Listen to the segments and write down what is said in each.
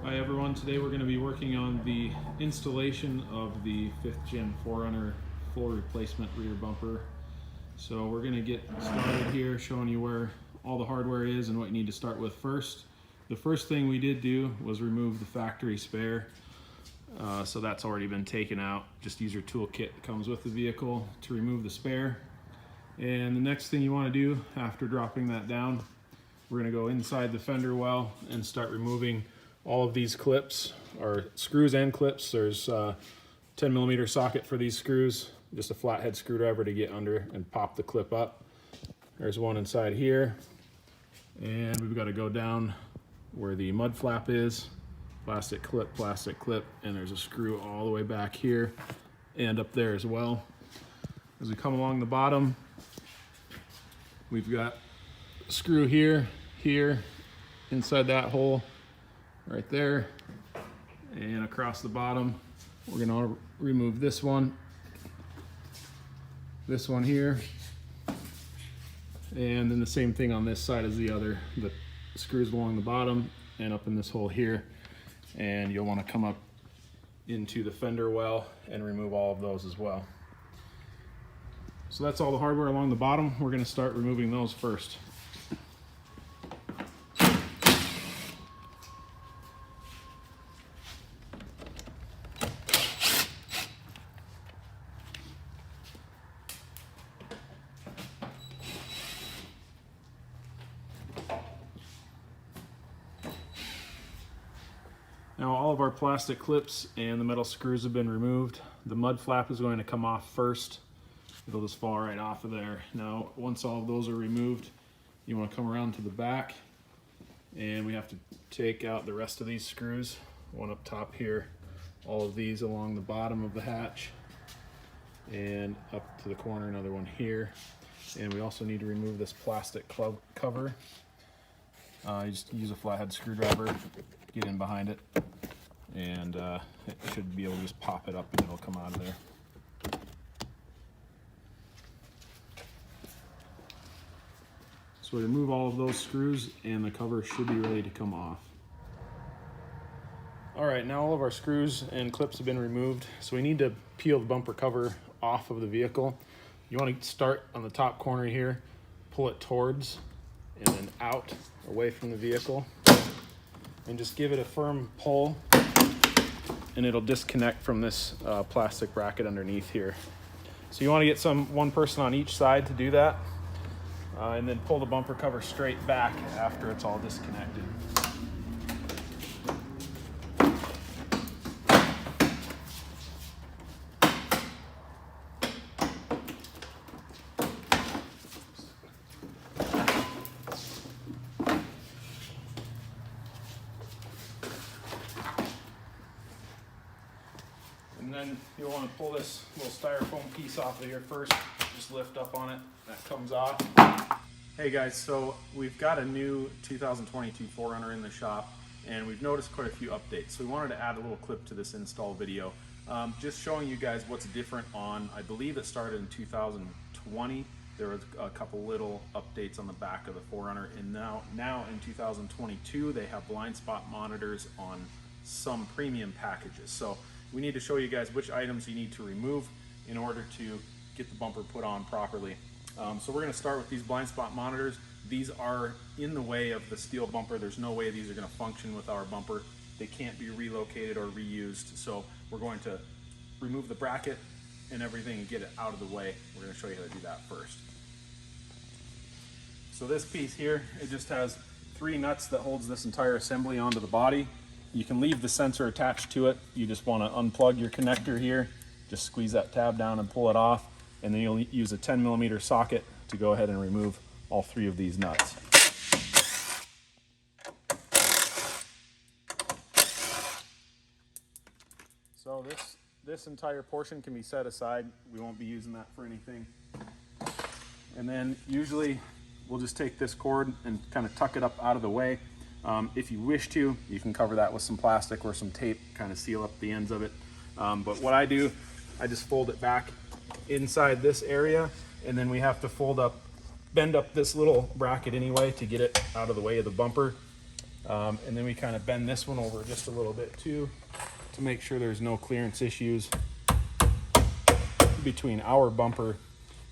Hi everyone, today we're going to be working on the installation of the 5th gen 4Runner full replacement rear bumper. So we're going to get started here showing you where all the hardware is and what you need to start with first. The first thing we did do was remove the factory spare. So that's already been taken out. Just use your toolkit that comes with the vehicle to remove the spare. And the next thing you want to do after dropping that down, we're going to go inside the fender well and start removing all of these clips, or screws and clips. There's a 10mm socket for these screws, just a flathead screwdriver to get under and pop the clip up. There's one inside here, and we've got to go down where the mud flap is, plastic clip, and there's a screw all the way back here and up there as well. As we come along the bottom, we've got a screw here, inside that hole, right there, and across the bottom. We're going to remove this one here, and then the same thing on this side as the other. The screws along the bottom and up in this hole here, and you'll want to come up into the fender well and remove all of those as well. So that's all the hardware along the bottom. We're going to start removing those first. Now all of our plastic clips and the metal screws have been removed. The mud flap is going to come off first. It'll just fall right off of there. Now once all of those are removed, you want to come around to the back, and we have to take out the rest of these screws. One up top here, all of these along the bottom of the hatch, and up to the corner, another one here. And we also need to remove this plastic cover. You just use a flathead screwdriver, get in behind it, and it should be able to just pop it up and it'll come out of there. So we remove all of those screws and the cover should be ready to come off. Alright, now all of our screws and clips have been removed, so we need to peel the bumper cover off of the vehicle. You want to start on the top corner here, pull it towards and then out away from the vehicle, and just give it a firm pull, and it'll disconnect from this plastic bracket underneath here. So you want to get one person on each side to do that, and then pull the bumper cover straight back after it's all disconnected. And then you'll want to pull this little styrofoam piece off of here first. Just lift up on it, that comes off. Hey guys, so we've got a new 2022 4Runner in the shop, and we've noticed quite a few updates. So we wanted to add a little clip to this install video, just showing you guys what's different on, I believe it started in 2020. There was a couple little updates on the back of the 4Runner, and now in 2022 they have blind spot monitors on some premium packages. So we need to show you guys which items you need to remove in order to get the bumper put on properly. So we're going to start with these blind spot monitors. These are in the way of the steel bumper. There's no way these are going to function with our bumper. They can't be relocated or reused. So we're going to remove the bracket and everything and get it out of the way. We're going to show you how to do that first. So this piece here, it just has 3 nuts that holds this entire assembly onto the body. You can leave the sensor attached to it. You just want to unplug your connector here, just squeeze that tab down and pull it off, and then you'll use a 10mm socket to go ahead and remove all 3 of these nuts. So this entire portion can be set aside. We won't be using that for anything. And then usually we'll just take this cord and kind of tuck it up out of the way. If you wish to, you can cover that with some plastic or some tape, kind of seal up the ends of it. But what I do, I just fold it back inside this area, and then we have to bend up this little bracket anyway to get it out of the way of the bumper. And then we kind of bend this one over just a little bit too to make sure there's no clearance issues between our bumper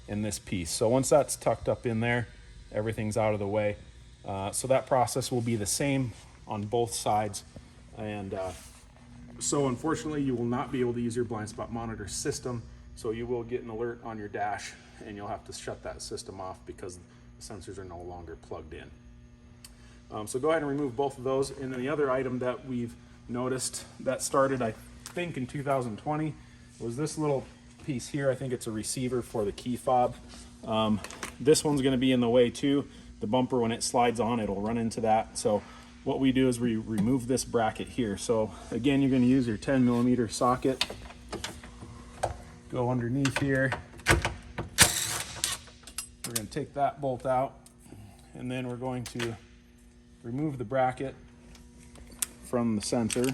and this piece. So once that's tucked up in there, everything's out of the way. So that process will be the same on both sides. And so unfortunately, you will not be able to use your blind spot monitor system. So you will get an alert on your dash and you'll have to shut that system off because the sensors are no longer plugged in. So go ahead and remove both of those. And then the other item that we've noticed that started, I think, in 2020 was this little piece here. I think it's a receiver for the key fob. This one's going to be in the way too. The bumper, when it slides on, it'll run into that. So what we do is we remove this bracket here. So again, you're going to use your 10mm socket. Go underneath here. We're going to take that bolt out, and then we're going to remove the bracket from the center.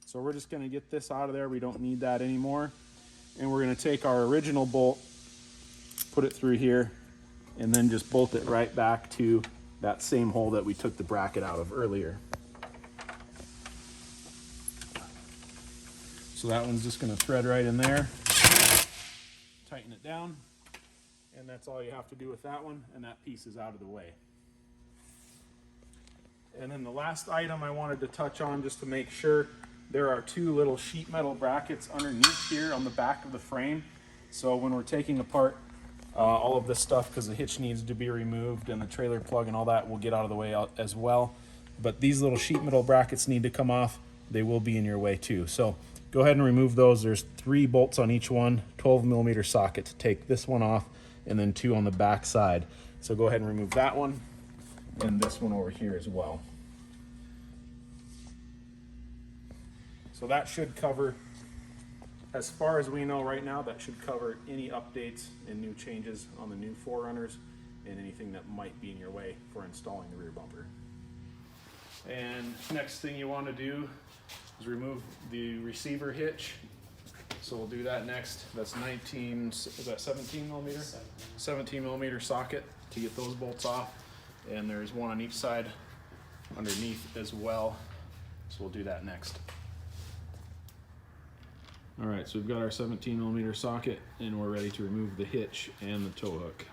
So we're just going to get this out of there. We don't need that anymore. And we're going to take our original bolt, put it through here, and then just bolt it right back to that same hole that we took the bracket out of earlier. So that one's just going to thread right in there, tighten it down, and that's all you have to do with that one, and that piece is out of the way. And then the last item I wanted to touch on, just to make sure, there are two little sheet metal brackets underneath here on the back of the frame. So when we're taking apart all of this stuff, because the hitch needs to be removed and the trailer plug and all that will get out of the way as well. But these little sheet metal brackets need to come off. They will be in your way too. So go ahead and remove those. There's 3 bolts on each one, 12mm socket to take this one off, and then 2 on the back side. So go ahead and remove that one and this one over here as well. So that should cover, as far as we know right now, that should cover any updates and new changes on the new 4Runners and anything that might be in your way for installing the rear bumper. And next thing you want to do is remove the receiver hitch. So we'll do that next. That's 17mm? 17mm socket to get those bolts off. And there's one on each side underneath as well. So we'll do that next. All right, so we've got our 17mm socket and we're ready to remove the hitch and the tow hook.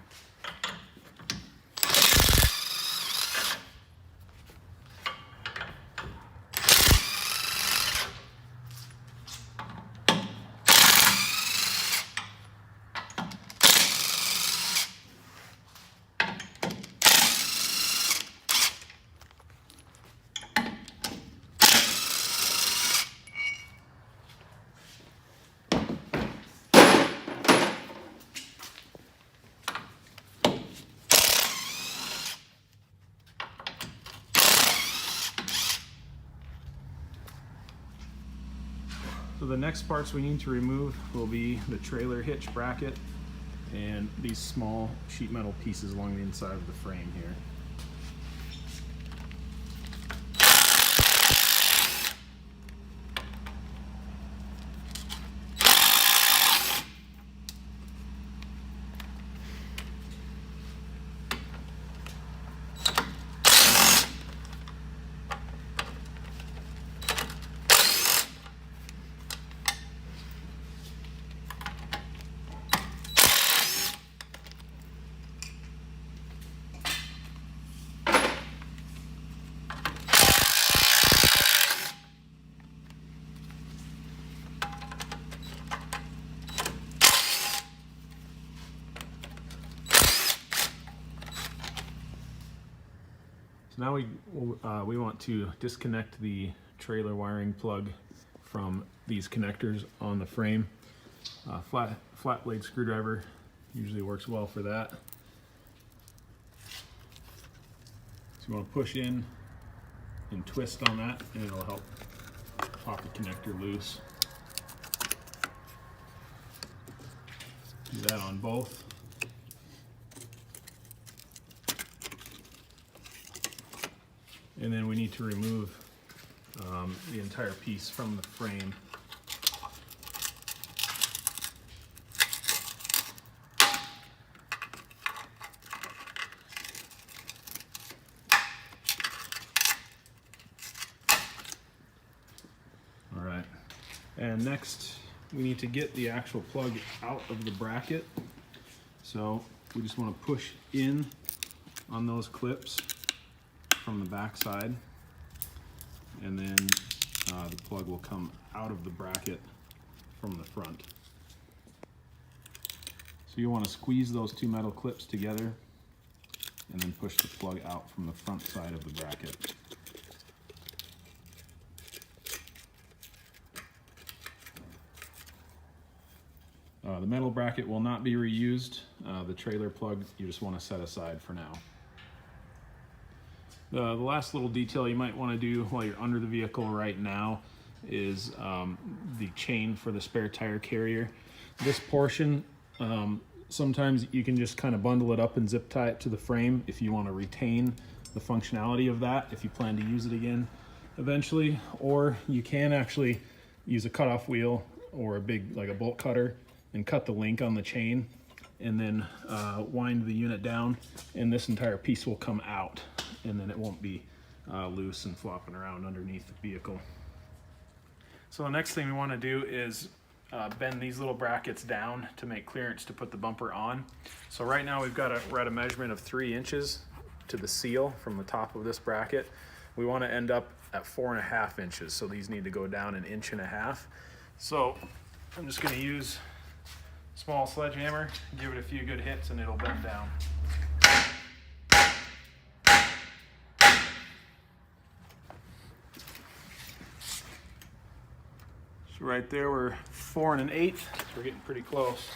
So the next parts we need to remove will be the trailer hitch bracket and these small sheet metal pieces along the inside of the frame here. Now we want to disconnect the trailer wiring plug from these connectors on the frame. Flat blade screwdriver usually works well for that. So you want to push in and twist on that, and it'll help pop the connector loose. Do that on both. And then we need to remove the entire piece from the frame. And next we need to get the actual plug out of the bracket. So we just want to push in on those clips from the back side, and then the plug will come out of the bracket from the front. So you want to squeeze those two metal clips together and then push the plug out from the front side of the bracket. The metal bracket will not be reused. The trailer plug you just want to set aside for now. The last little detail you might want to do while you're under the vehicle right now is the chain for the spare tire carrier. This portion, sometimes you can just kind of bundle it up and zip tie it to the frame if you want to retain the functionality of that, if you plan to use it again eventually. Or you can actually use a cutoff wheel or like a bolt cutter and cut the link on the chain, and then wind the unit down, and this entire piece will come out, and then it won't be loose and flopping around underneath the vehicle. So the next thing we want to do is bend these little brackets down to make clearance to put the bumper on. So right now we're at a measurement of 3 inches to the seal from the top of this bracket. We want to end up at 4.5 inches, so these need to go down 1.5 inches. So I'm just going to use a small sledgehammer, give it a few good hits, and it'll bend down. So right there we're 4 1/8, so we're getting pretty close.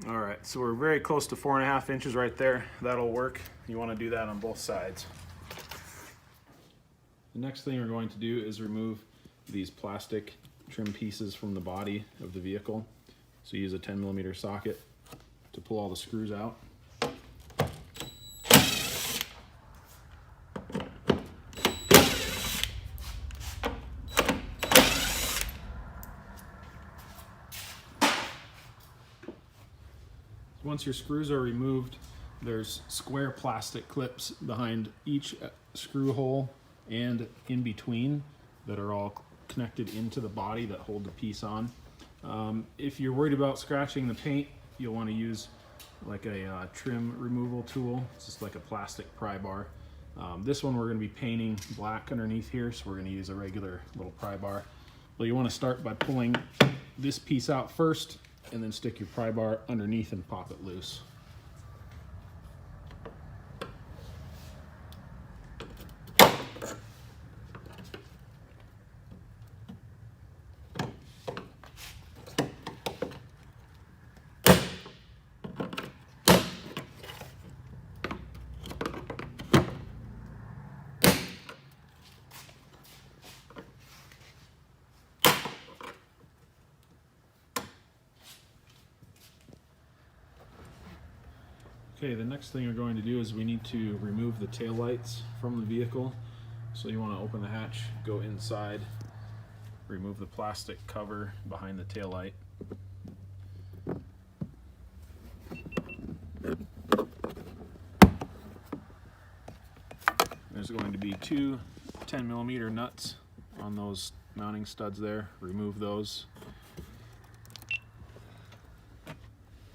All right, so we're very close to 4.5 inches right there. That'll work. You want to do that on both sides. The next thing we're going to do is remove these plastic trim pieces from the body of the vehicle. So use a 10mm socket to pull all the screws out. Once your screws are removed, there's square plastic clips behind each screw hole and in between that are all connected into the body that hold the piece on. If you're worried about scratching the paint, you'll want to use like a trim removal tool. It's just like a plastic pry bar. This one we're going to be painting black underneath here, so we're going to use a regular little pry bar. Well, you want to start by pulling this piece out first, and then stick your pry bar underneath and pop it loose. Okay, the next thing we're going to do is we need to remove the tail lights from the vehicle. So you want to open the hatch, go inside, remove the plastic cover behind the tail light. There's going to be 2 10mm nuts on those mounting studs there. Remove those.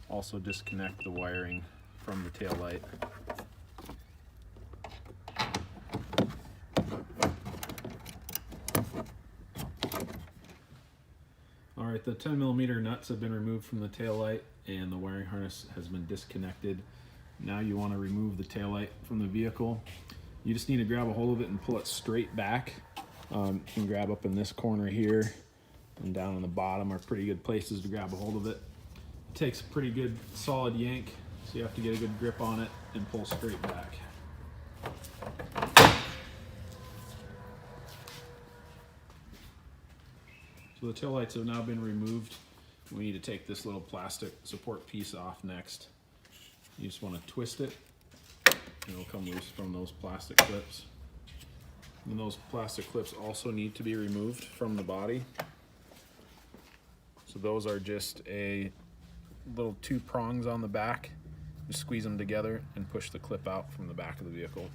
Also disconnect the wiring from the tail light. Alright, the 10mm nuts have been removed from the tail light and the wiring harness has been disconnected. Now you want to remove the tail light from the vehicle. You just need to grab a hold of it and pull it straight back. You can grab up in this corner here and down on the bottom are pretty good places to grab a hold of it. It takes a pretty good solid yank, so you have to get a good grip on it and pull straight back. So the tail lights have now been removed. We need to take this little plastic support piece off next. You just want to twist it and it'll come loose from those plastic clips. And those plastic clips also need to be removed from the body. So those are just a little 2 prongs on the back. squeeze them together and push the clip out from the back of the vehicle.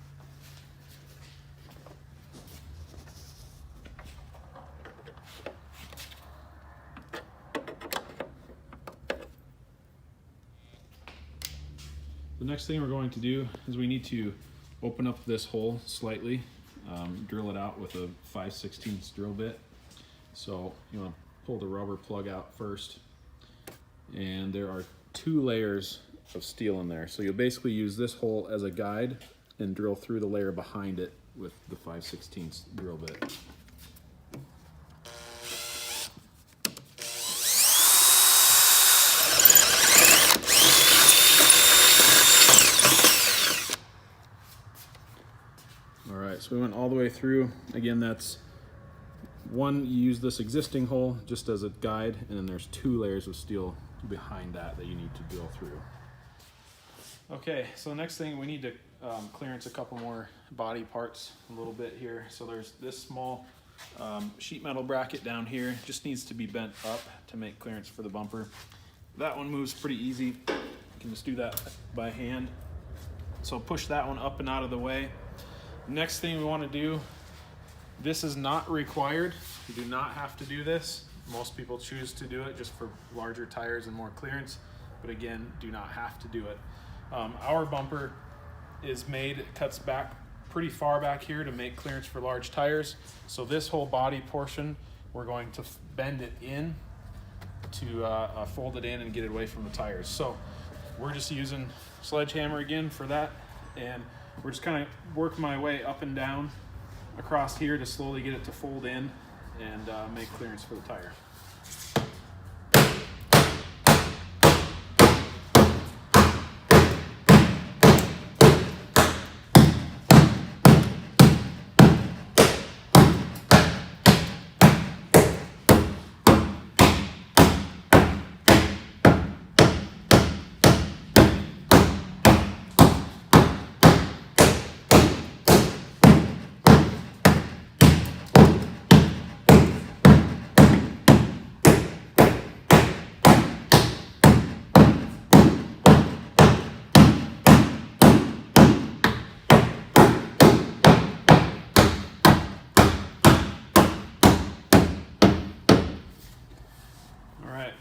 The next thing we're going to do is we need to open up this hole slightly, drill it out with a 5/16 drill bit. So you want to pull the rubber plug out first, and there are 2 layers of steel in there. So you'll basically use this hole as a guide and drill through the layer behind it with the 5/16 drill bit. Alright, so we went all the way through. Again, that's one, you use this existing hole just as a guide, and then there's 2 layers of steel behind that you need to drill through. Okay, so the next thing, we need to clearance a couple more body parts a little bit here. So there's this small sheet metal bracket down here, just needs to be bent up to make clearance for the bumper. That one moves pretty easy. You can just do that by hand. So push that one up and out of the way. Next thing we want to do, this is not required. You do not have to do this. Most people choose to do it just for larger tires and more clearance, but again, do not have to do it. Our bumper is made, it cuts back pretty far back here to make clearance for large tires. So this whole body portion, we're going to bend it in to fold it in and get it away from the tires. So we're just using sledgehammer again for that, and we're just kind of working my way up and down across here to slowly get it to fold in and make clearance for the tire.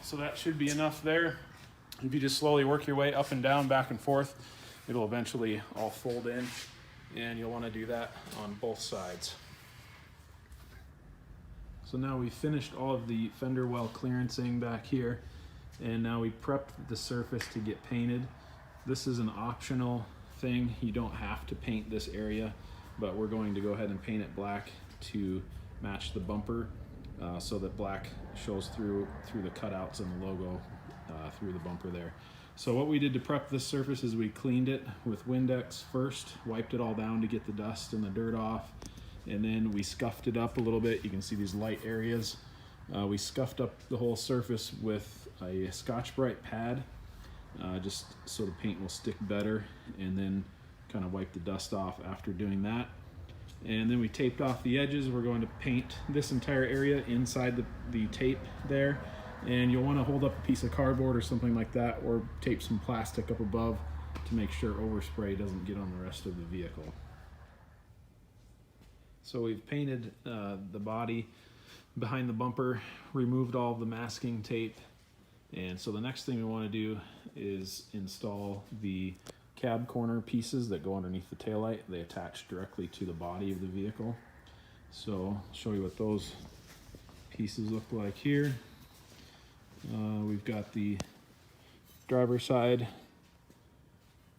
So that should be enough there. If you just slowly work your way up and down, back and forth, it'll eventually all fold in, and you'll want to do that on both sides. So now we've finished all of the fender well clearancing back here, and now we prepped the surface to get painted. This is an optional thing. You don't have to paint this area, but we're going to go ahead and paint it black to match the bumper. So that black shows through the cutouts and the logo through the bumper there. So what we did to prep this surface is we cleaned it with Windex first, wiped it all down to get the dust and the dirt off, and then we scuffed it up a little bit. You can see these light areas. We scuffed up the whole surface with a Scotch-Brite pad, just so the paint will stick better, and then kind of wipe the dust off after doing that. And then we taped off the edges. We're going to paint this entire area inside the tape there, and you'll want to hold up a piece of cardboard or something like that, or tape some plastic up above to make sure overspray doesn't get on the rest of the vehicle. So we've painted the body behind the bumper, removed all of the masking tape, and so the next thing we want to do is install the cab corner pieces that go underneath the taillight. They attach directly to the body of the vehicle. So I'll show you what those pieces look like here. We've got the driver side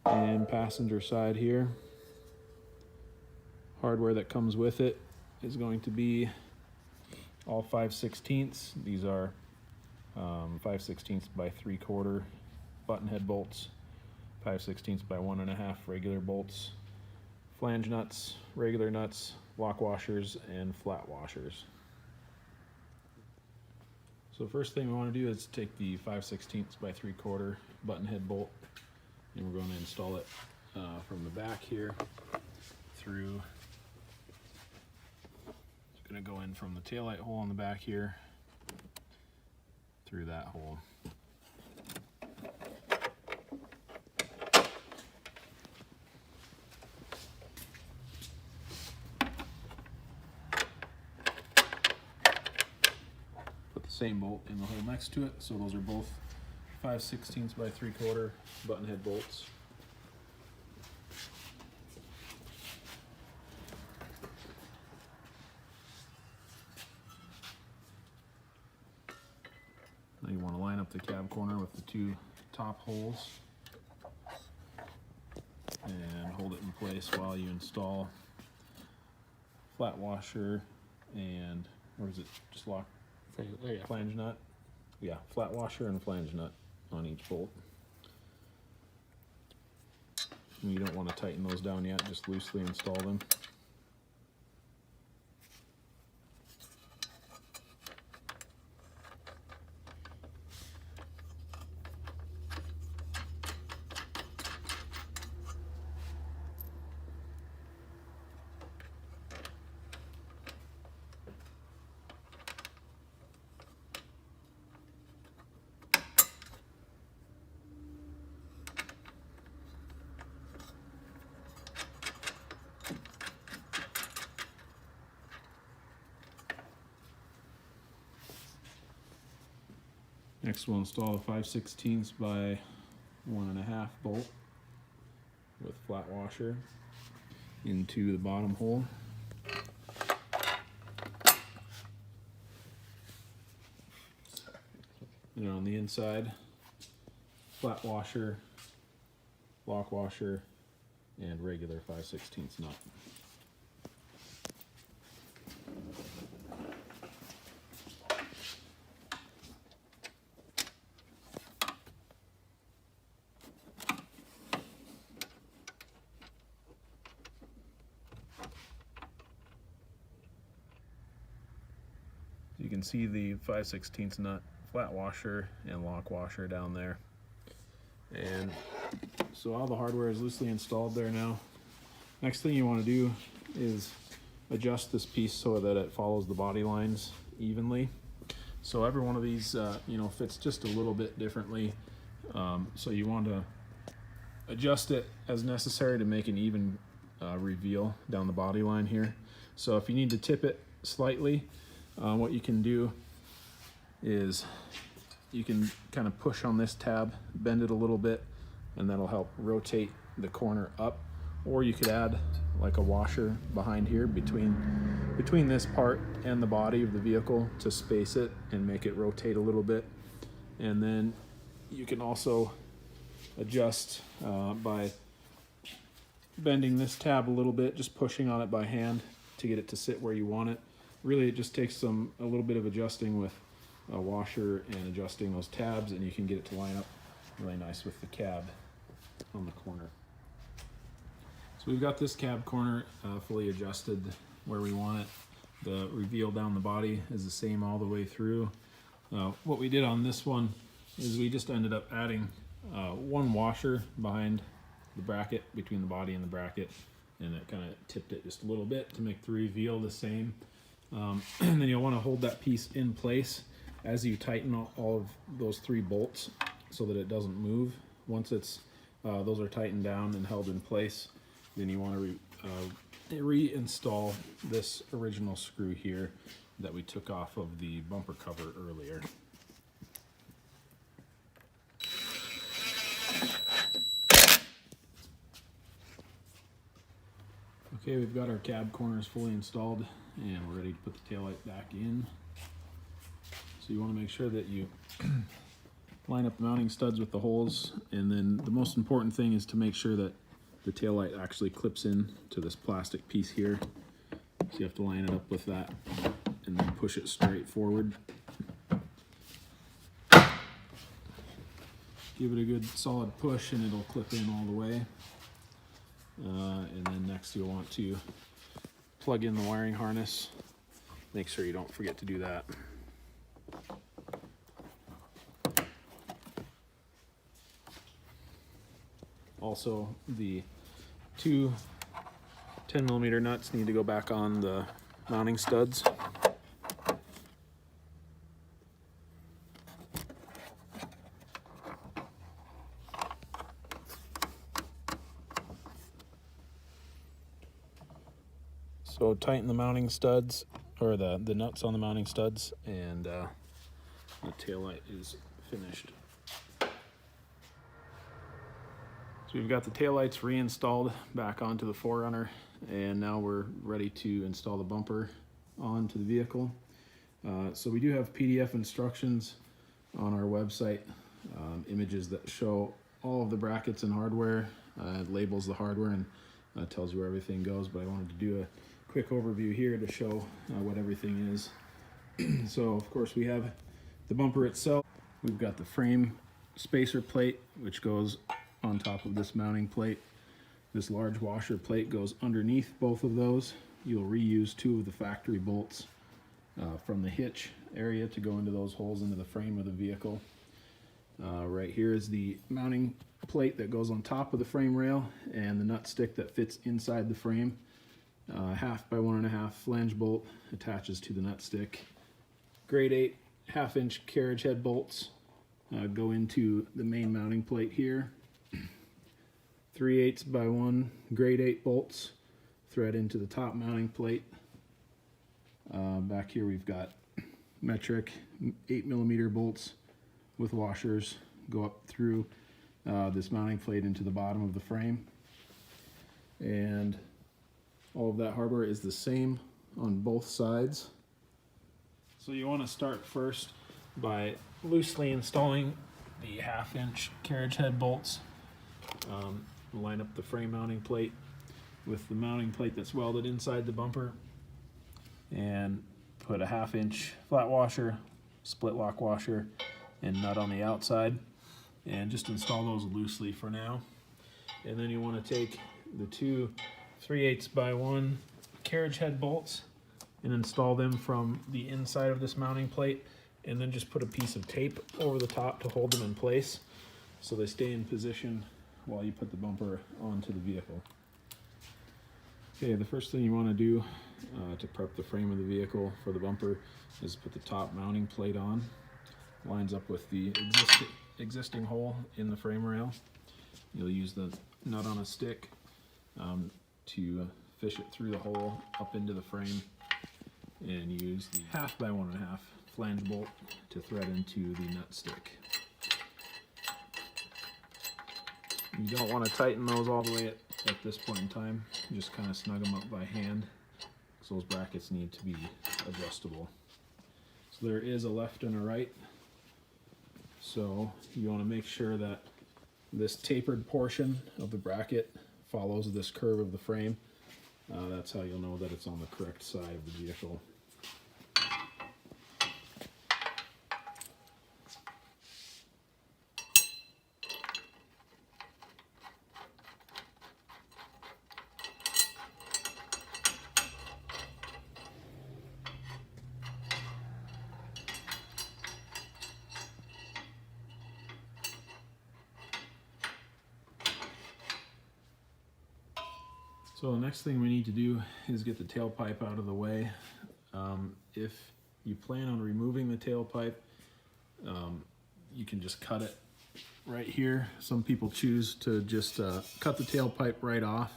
and passenger side here. Hardware that comes with it is going to be all 5/16. These are 5/16 by 3/4 button head bolts, 5/16 by 1.5 regular bolts, flange nuts, regular nuts, lock washers, and flat washers. So the first thing we want to do is take the 5/16 by 3/4 button head bolt, and we're going to install it from the back here through. It's going to go in from the taillight hole in the back here through that hole. same bolt in the hole next to it. So those are both 5/16 by 3/4 button head bolts. Now you want to line up the cab corner with the two top holes and hold it in place while you install flat washer and, or is it just lock? Flange nut? Yeah, flat washer and flange nut on each bolt. And you don't want to tighten those down yet, just loosely install them. Next we'll install a 5/16 by 1.5 bolt with flat washer into the bottom hole. And on the inside, flat washer, lock washer, and regular 5/16 nut. You can see the 5/16 nut, flat washer, and lock washer down there. And so all the hardware is loosely installed there now. Next thing you want to do is adjust this piece so that it follows the body lines evenly. So every one of these fits just a little bit differently. So you want to adjust it as necessary to make an even reveal down the body line here. So if you need to tip it slightly, what you can do is you can kind of push on this tab, bend it a little bit, and that'll help rotate the corner up. Or you could add like a washer behind here between this part and the body of the vehicle to space it and make it rotate a little bit. And then you can also adjust by bending this tab a little bit, just pushing on it by hand to get it to sit where you want it. Really, it just takes a little bit of adjusting with a washer and adjusting those tabs, and you can get it to line up really nice with the cab on the corner. So we've got this cab corner fully adjusted where we want it. The reveal down the body is the same all the way through. What we did on this one is we just ended up adding one washer behind the bracket, between the body and the bracket, and it kind of tipped it just a little bit to make the reveal the same. And then you'll want to hold that piece in place as you tighten all of those 3 bolts so that it doesn't move. Once those are tightened down and held in place, then you want to reinstall this original screw here that we took off of the bumper cover earlier. Okay, we've got our cab corners fully installed and we're ready to put the taillight back in. So you want to make sure that you line up the mounting studs with the holes, and then the most important thing is to make sure that the taillight actually clips in to this plastic piece here. So you have to line it up with that and then push it straight forward. Give it a good solid push and it'll clip in all the way. And then next you'll want to plug in the wiring harness. Make sure you don't forget to do that. Also, the 2 10mm nuts need to go back on the mounting studs. So tighten the mounting studs, or the nuts on the mounting studs, and the taillight is finished. So we've got the taillights reinstalled back onto the 4Runner, and now we're ready to install the bumper onto the vehicle. So we do have PDF instructions on our website, images that show all of the brackets and hardware, labels the hardware, and tells you where everything goes, but I wanted to do a quick overview here to show what everything is. So of course we have the bumper itself. We've got the frame spacer plate, which goes on top of this mounting plate. This large washer plate goes underneath both of those. You'll reuse two of the factory bolts from the hitch area to go into those holes into the frame of the vehicle. Right here is the mounting plate that goes on top of the frame rail, and the nut stick that fits inside the frame. 1/2 by 1.5 flange bolt attaches to the nut stick. Grade 8 1/2-inch carriage head bolts go into the main mounting plate here. 3/8 by 1 grade 8 bolts thread into the top mounting plate. Back here we've got metric 8mm bolts with washers go up through this mounting plate into the bottom of the frame. And all of that hardware is the same on both sides. So you want to start first by loosely installing the 1/2-inch carriage head bolts. Line up the frame mounting plate with the mounting plate that's welded inside the bumper, and put a 1/2-inch flat washer, split lock washer, and nut on the outside, and just install those loosely for now. And then you want to take the two 3/8 by 1 carriage head bolts and install them from the inside of this mounting plate, and then just put a piece of tape over the top to hold them in place so they stay in position while you put the bumper onto the vehicle. Okay, the first thing you want to do to prep the frame of the vehicle for the bumper is put the top mounting plate on. Lines up with the existing hole in the frame rail. You'll use the nut on a stick to fish it through the hole up into the frame, and use the 1/2 by 1.5 flange bolt to thread into the nut stick. You don't want to tighten those all the way at this point in time. Just kind of snug them up by hand, because those brackets need to be adjustable. So there is a left and a right. So you want to make sure that this tapered portion of the bracket follows this curve of the frame. That's how you'll know that it's on the correct side of the vehicle. So the next thing we need to do is get the tailpipe out of the way. If you plan on removing the tailpipe, you can just cut it right here. Some people choose to just cut the tailpipe right off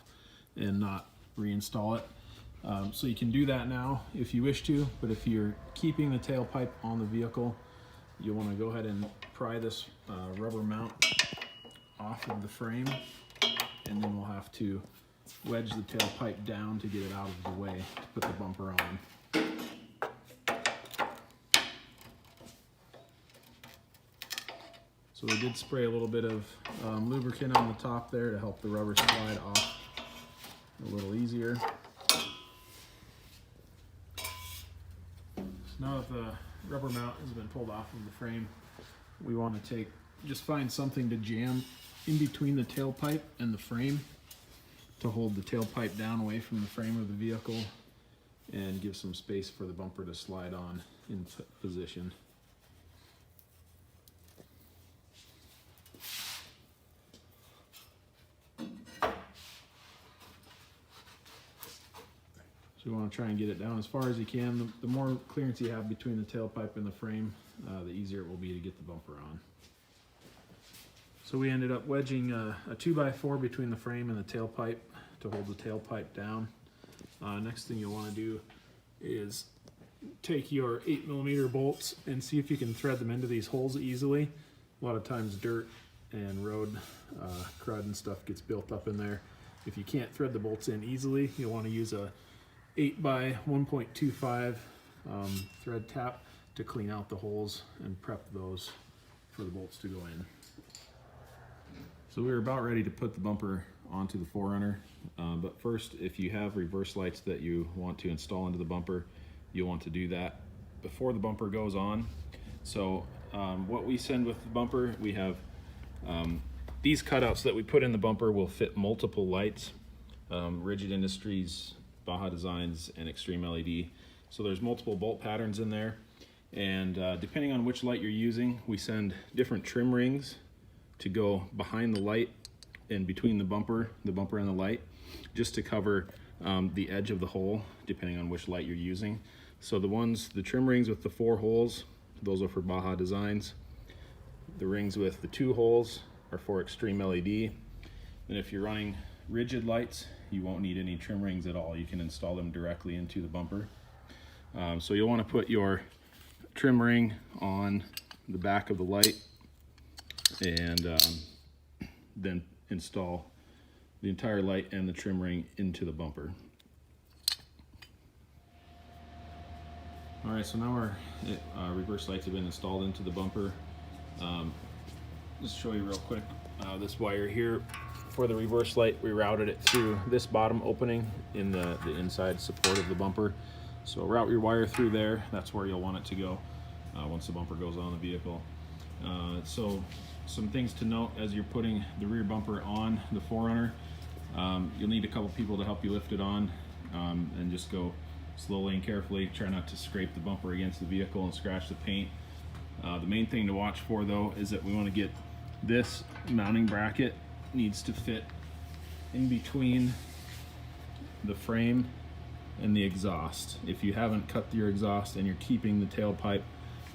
and not reinstall it. So you can do that now if you wish to, but if you're keeping the tailpipe on the vehicle, you'll want to go ahead and pry this rubber mount off of the frame, and then we'll have to wedge the tailpipe down to get it out of the way to put the bumper on. So we did spray a little bit of lubricant on the top there to help the rubber slide off a little easier. So now that the rubber mount has been pulled off of the frame, we want to just find something to jam in between the tailpipe and the frame to hold the tailpipe down away from the frame of the vehicle and give some space for the bumper to slide on in position. So you want to try and get it down as far as you can. The more clearance you have between the tailpipe and the frame, the easier it will be to get the bumper on. So we ended up wedging a 2x4 between the frame and the tailpipe to hold the tailpipe down. Next thing you'll want to do is take your 8mm bolts and see if you can thread them into these holes easily. A lot of times dirt and road crud and stuff gets built up in there. If you can't thread the bolts in easily, you'll want to use a 8x1.25 thread tap to clean out the holes and prep those for the bolts to go in. So we're about ready to put the bumper onto the 4Runner, but first, if you have reverse lights that you want to install into the bumper, you'll want to do that before the bumper goes on. So what we send with the bumper, we have these cutouts that we put in the bumper will fit multiple lights, Rigid Industries, Baja Designs, and Extreme LED. So there's multiple bolt patterns in there, and depending on which light you're using, we send different trim rings to go behind the light and between the bumper and the light, just to cover the edge of the hole, depending on which light you're using. So the trim rings with the 4 holes, those are for Baja Designs. The rings with the 2 holes are for Extreme LED. And if you're running rigid lights, you won't need any trim rings at all. You can install them directly into the bumper. So you'll want to put your trim ring on the back of the light and then install the entire light and the trim ring into the bumper. All right, so now our reverse lights have been installed into the bumper. Just show you real quick, this wire here for the reverse light, we routed it through this bottom opening in the inside support of the bumper. So route your wire through there, that's where you'll want it to go once the bumper goes on the vehicle. So some things to note as you're putting the rear bumper on the 4Runner, you'll need a couple people to help you lift it on, and just go slowly and carefully. Try not to scrape the bumper against the vehicle and scratch the paint. The main thing to watch for though is that we want to get this mounting bracket needs to fit in between the frame and the exhaust. If you haven't cut your exhaust and you're keeping the tailpipe,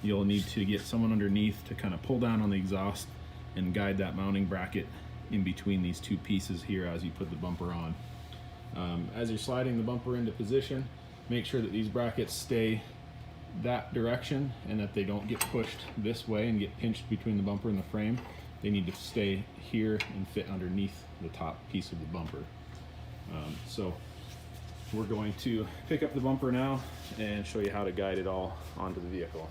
you'll need to get someone underneath to kind of pull down on the exhaust and guide that mounting bracket in between these 2 pieces here as you put the bumper on. As you're sliding the bumper into position, make sure that these brackets stay that direction and that they don't get pushed this way and get pinched between the bumper and the frame. They need to stay here and fit underneath the top piece of the bumper. So we're going to pick up the bumper now and show you how to guide it all onto the vehicle.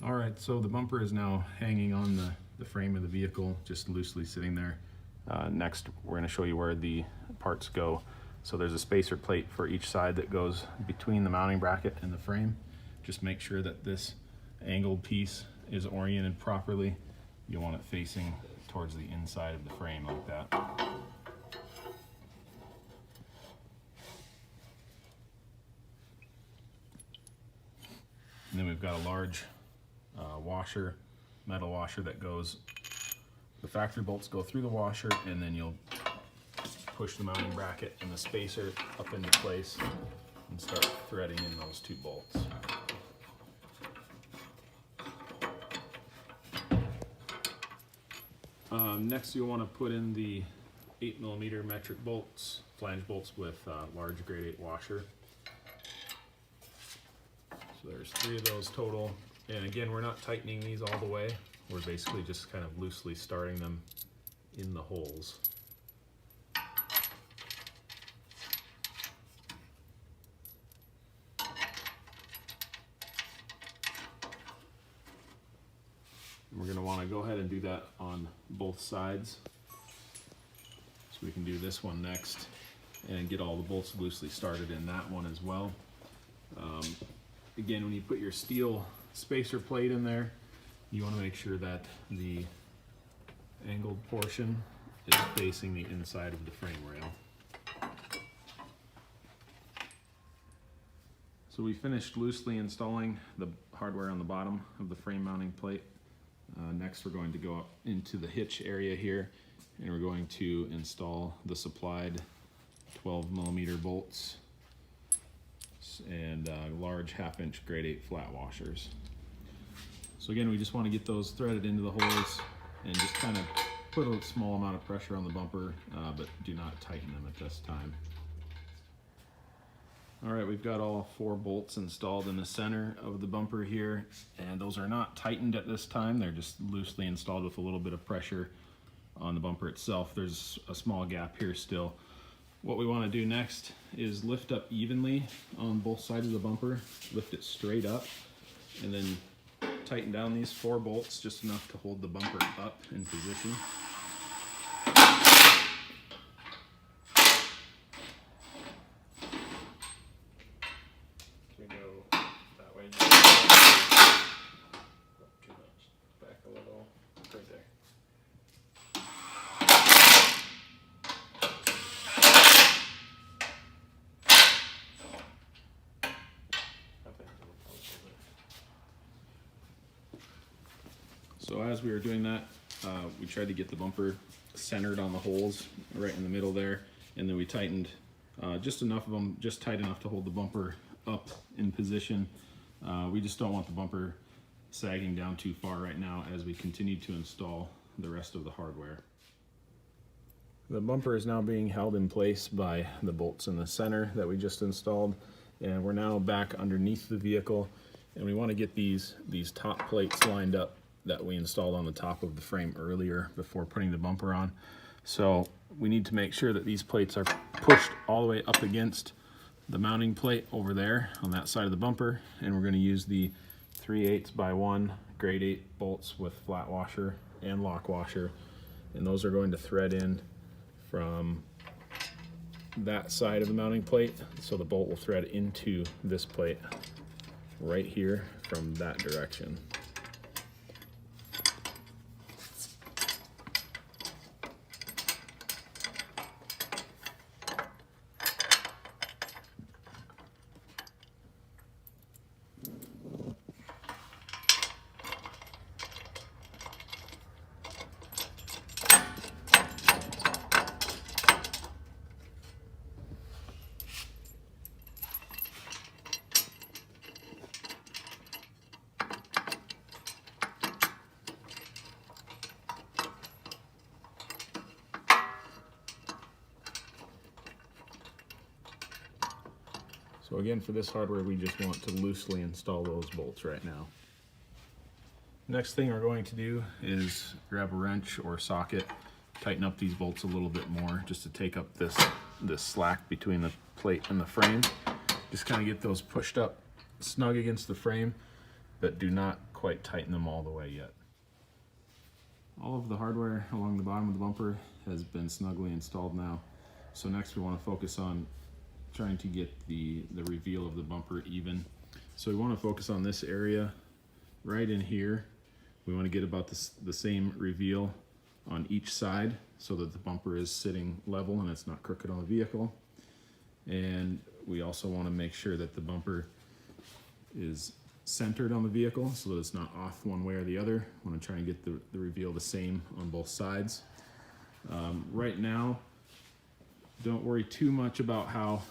All right, so the bumper is now hanging on the frame of the vehicle, just loosely sitting there. Next, we're going to show you where the parts go. So there's a spacer plate for each side that goes between the mounting bracket and the frame. Just make sure that this angled piece is oriented properly. You want it facing towards the inside of the frame like that. And then we've got a large washer, metal washer that goes, the factory bolts go through the washer, and then you'll push the mounting bracket and the spacer up into place and start threading in those 2 bolts. Next you'll want to put in the 8mm metric bolts, flange bolts with large grade 8 washer. So there's 3 of those total. And again, we're not tightening these all the way. We're basically just kind of loosely starting them in the holes. And we're going to want to go ahead and do that on both sides. So we can do this one next and get all the bolts loosely started in that one as well. Again, when you put your steel spacer plate in there, you want to make sure that the angled portion is facing the inside of the frame rail. So we finished loosely installing the hardware on the bottom of the frame mounting plate. Next we're going to go up into the hitch area here, and we're going to install the supplied 12mm bolts and large 1/2" grade 8 flat washers. So again, we just want to get those threaded into the holes and just kind of put a small amount of pressure on the bumper, but do not tighten them at this time. All right, we've got all 4 bolts installed in the center of the bumper here, and those are not tightened at this time. They're just loosely installed with a little bit of pressure on the bumper itself. There's a small gap here still. What we want to do next is lift up evenly on both sides of the bumper, lift it straight up, and then tighten down these 4 bolts just enough to hold the bumper up in position. Can we go that way? Too much. Back a little. Right there. So as we were doing that, we tried to get the bumper centered on the holes right in the middle there, and then we tightened just enough of them, just tight enough to hold the bumper up in position. We just don't want the bumper sagging down too far right now as we continue to install the rest of the hardware. The bumper is now being held in place by the bolts in the center that we just installed, and we're now back underneath the vehicle, and we want to get these top plates lined up that we installed on the top of the frame earlier before putting the bumper on. So we need to make sure that these plates are pushed all the way up against the mounting plate over there on that side of the bumper, and we're going to use the 3/8x1 grade 8 bolts with flat washer and lock washer, and those are going to thread in from that side of the mounting plate, so the bolt will thread into this plate right here from that direction. So again, for this hardware, we just want to loosely install those bolts right now. Next thing we're going to do is grab a wrench or socket, tighten up these bolts a little bit more just to take up this slack between the plate and the frame. Just kind of get those pushed up snug against the frame, but do not quite tighten them all the way yet. All of the hardware along the bottom of the bumper has been snugly installed now. So next we want to focus on trying to get the reveal of the bumper even. So we want to focus on this area right in here. We want to get about the same reveal on each side so that the bumper is sitting level and it's not crooked on the vehicle. And we also want to make sure that the bumper is centered on the vehicle so that it's not off one way or the other. I want to try and get the reveal the same on both sides. Right now, don't worry too much about how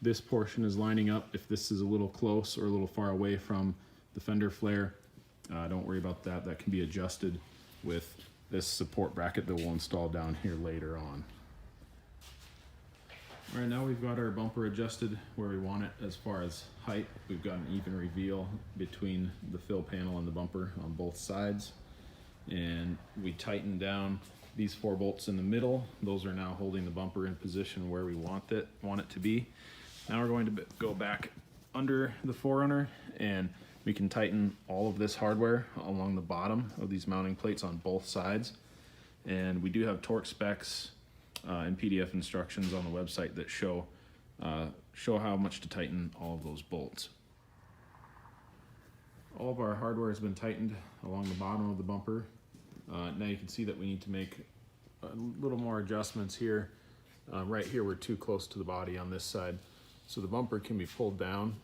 this portion is lining up. If this is a little close or a little far away from the fender flare, don't worry about that. That can be adjusted with this support bracket that we'll install down here later on. All right, now we've got our bumper adjusted where we want it as far as height. We've got an even reveal between the fill panel and the bumper on both sides. And we tighten down these 4 bolts in the middle. Those are now holding the bumper in position where we want it to be. Now we're going to go back under the 4Runner, and we can tighten all of this hardware along the bottom of these mounting plates on both sides. And we do have torque specs and PDF instructions on the website that show show how much to tighten all of those bolts. All of our hardware has been tightened along the bottom of the bumper. Now you can see that we need to make a little more adjustments here. Right here we're too close to the body on this side, so the bumper can be pulled down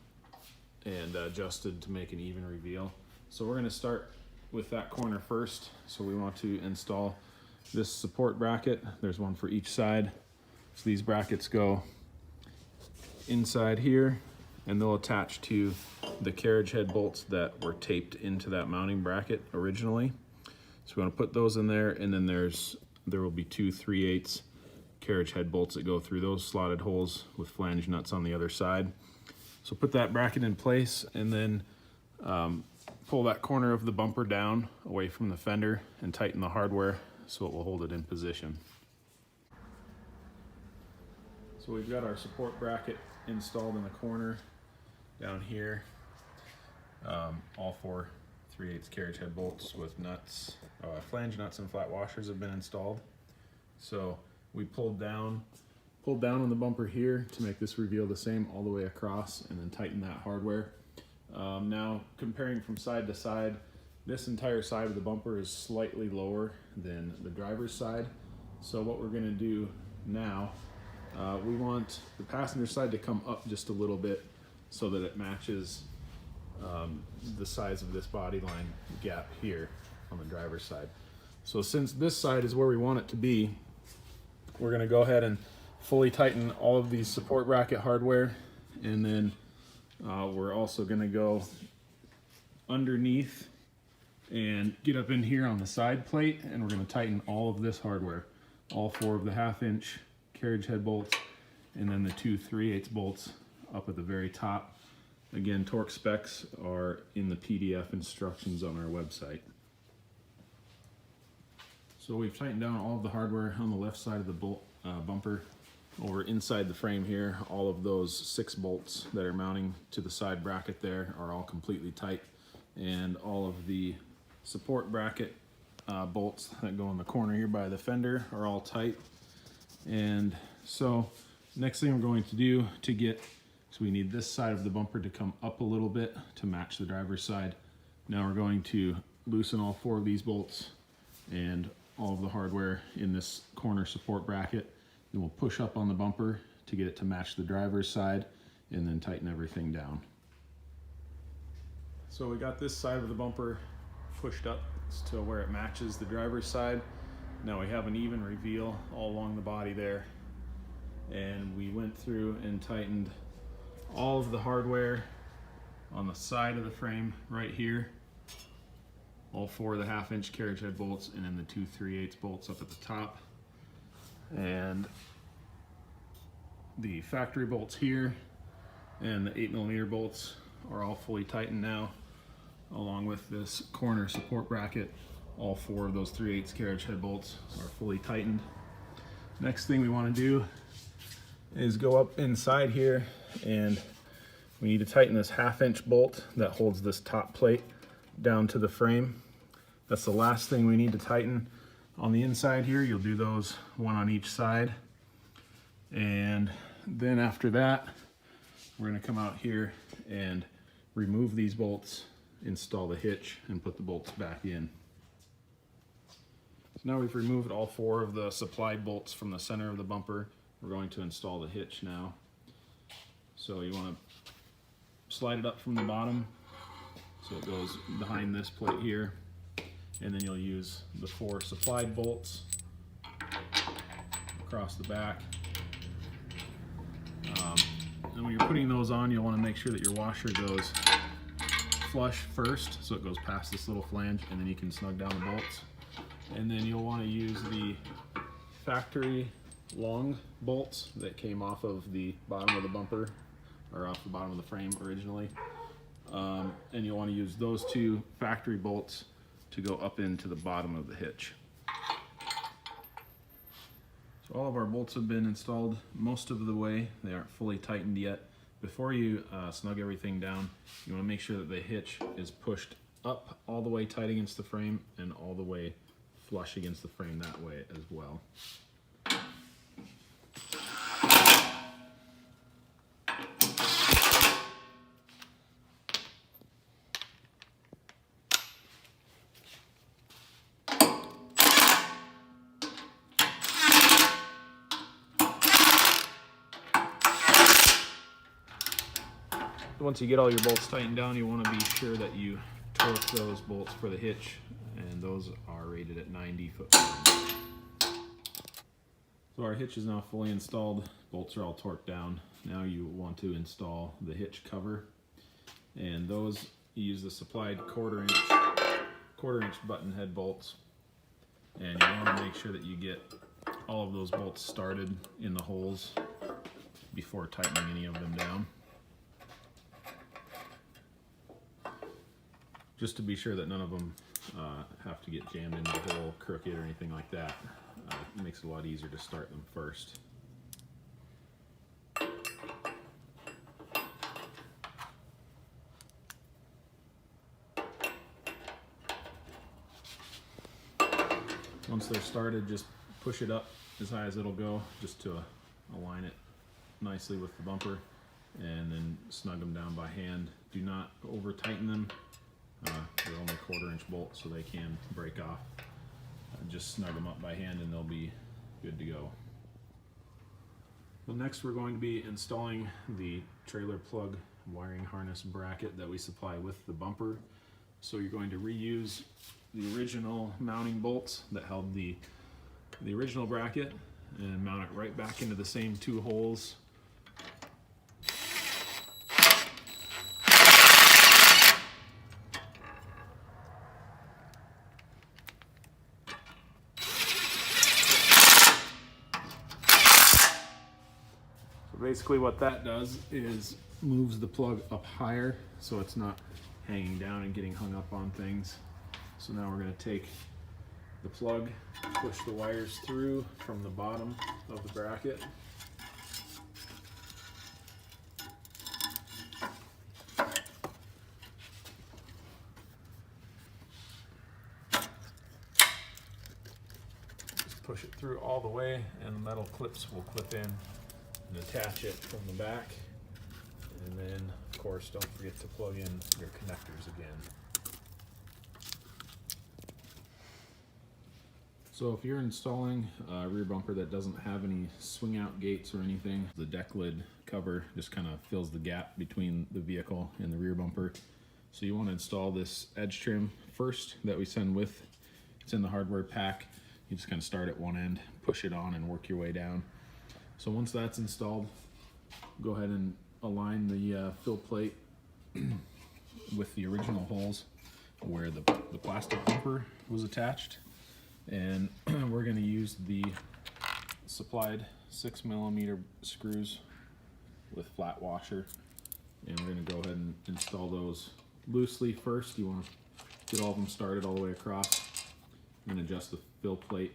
and adjusted to make an even reveal. So we're going to start with that corner first. So we want to install this support bracket. There's one for each side. So these brackets go inside here, and they'll attach to the carriage head bolts that were taped into that mounting bracket originally. So we want to put those in there, and then there will be two 3/8 carriage head bolts that go through those slotted holes with flange nuts on the other side. So put that bracket in place, and then pull that corner of the bumper down away from the fender and tighten the hardware so it will hold it in position. So we've got our support bracket installed in the corner down here. All four 3/8 carriage head bolts with nuts, flange nuts and flat washers have been installed. So we pulled down on the bumper here to make this reveal the same all the way across, and then tighten that hardware. Now comparing from side to side, this entire side of the bumper is slightly lower than the driver's side. So what we're going to do now, we want the passenger side to come up just a little bit so that it matches the size of this body line gap here on the driver's side. So since this side is where we want it to be, we're going to go ahead and fully tighten all of these support bracket hardware, and then we're also going to go underneath and get up in here on the side plate, and we're going to tighten all of this hardware, all four of the 1/2" carriage head bolts, and then the two 3/8 bolts up at the very top. Again, torque specs are in the PDF instructions on our website. So we've tightened down all of the hardware on the left side of the bumper. Over inside the frame here, all of those 6 bolts that are mounting to the side bracket there are all completely tight, and all of the support bracket bolts that go in the corner here by the fender are all tight. And so next thing we're going to do so we need this side of the bumper to come up a little bit to match the driver's side. Now we're going to loosen all 4 of these bolts and all of the hardware in this corner support bracket. Then we'll push up on the bumper to get it to match the driver's side, and then tighten everything down. So we got this side of the bumper pushed up to where it matches the driver's side. Now we have an even reveal all along the body there, and we went through and tightened all of the hardware on the side of the frame right here, all 4 of the 1/2" carriage head bolts, and then the two 3/8 bolts up at the top. And the factory bolts here and the 8mm bolts are all fully tightened now, along with this corner support bracket. All 4 of those 3/8 carriage head bolts are fully tightened. Next thing we want to do is go up inside here, and we need to tighten this 1/2" bolt that holds this top plate down to the frame. That's the last thing we need to tighten. On the inside here, you'll do those one on each side. And then after that, we're going to come out here and remove these bolts, install the hitch, and put the bolts back in. So now we've removed all 4 of the supplied bolts from the center of the bumper. We're going to install the hitch now. So you want to slide it up from the bottom so it goes behind this plate here, and then you'll use the 4 supplied bolts across the back. And when you're putting those on, you'll want to make sure that your washer goes flush first, so it goes past this little flange, and then you can snug down the bolts. And then you'll want to use the factory long bolts that came off of the bottom of the bumper, or off the bottom of the frame originally. And you'll want to use those 2 factory bolts to go up into the bottom of the hitch. So all of our bolts have been installed most of the way. They aren't fully tightened yet. Before you snug everything down, you want to make sure that the hitch is pushed up all the way tight against the frame, and all the way flush against the frame that way as well. once you get all your bolts tightened down, you want to be sure that you torque those bolts for the hitch, and those are rated at 90 foot-pounds. So our hitch is now fully installed. Bolts are all torqued down. Now you want to install the hitch cover, and those you use the supplied quarter inch button head bolts, and you want to make sure that you get all of those bolts started in the holes before tightening any of them down, just to be sure that none of them have to get jammed into the hole crooked or anything like that. It makes it a lot easier to start them first. Once they're started, just push it up as high as it'll go, just to align it nicely with the bumper, and then snug them down by hand. Do not over tighten them. They're only 1/4 inch bolts, so they can break off. Just snug them up by hand and they'll be good to go. Well, next we're going to be installing the trailer plug wiring harness bracket that we supply with the bumper. So you're going to reuse the original mounting bolts that held the original bracket and mount it right back into the same 2 holes. So basically what that does is moves the plug up higher so it's not hanging down and getting hung up on things. So now we're going to take the plug, push the wires through from the bottom of the bracket. Just push it through all the way, and the metal clips will clip in and attach it from the back. And then, of course, don't forget to plug in your connectors again. So if you're installing a rear bumper that doesn't have any swing out gates or anything, the deck lid cover just kind of fills the gap between the vehicle and the rear bumper. So you want to install this edge trim first that we send with. It's in the hardware pack. You just kind of start at one end, push it on, and work your way down. So once that's installed, go ahead and align the fill plate with the original holes where the plastic bumper was attached. And we're going to use the supplied 6mm screws with flat washer, and we're going to go ahead and install those loosely first. You want to get all of them started all the way across and adjust the fill plate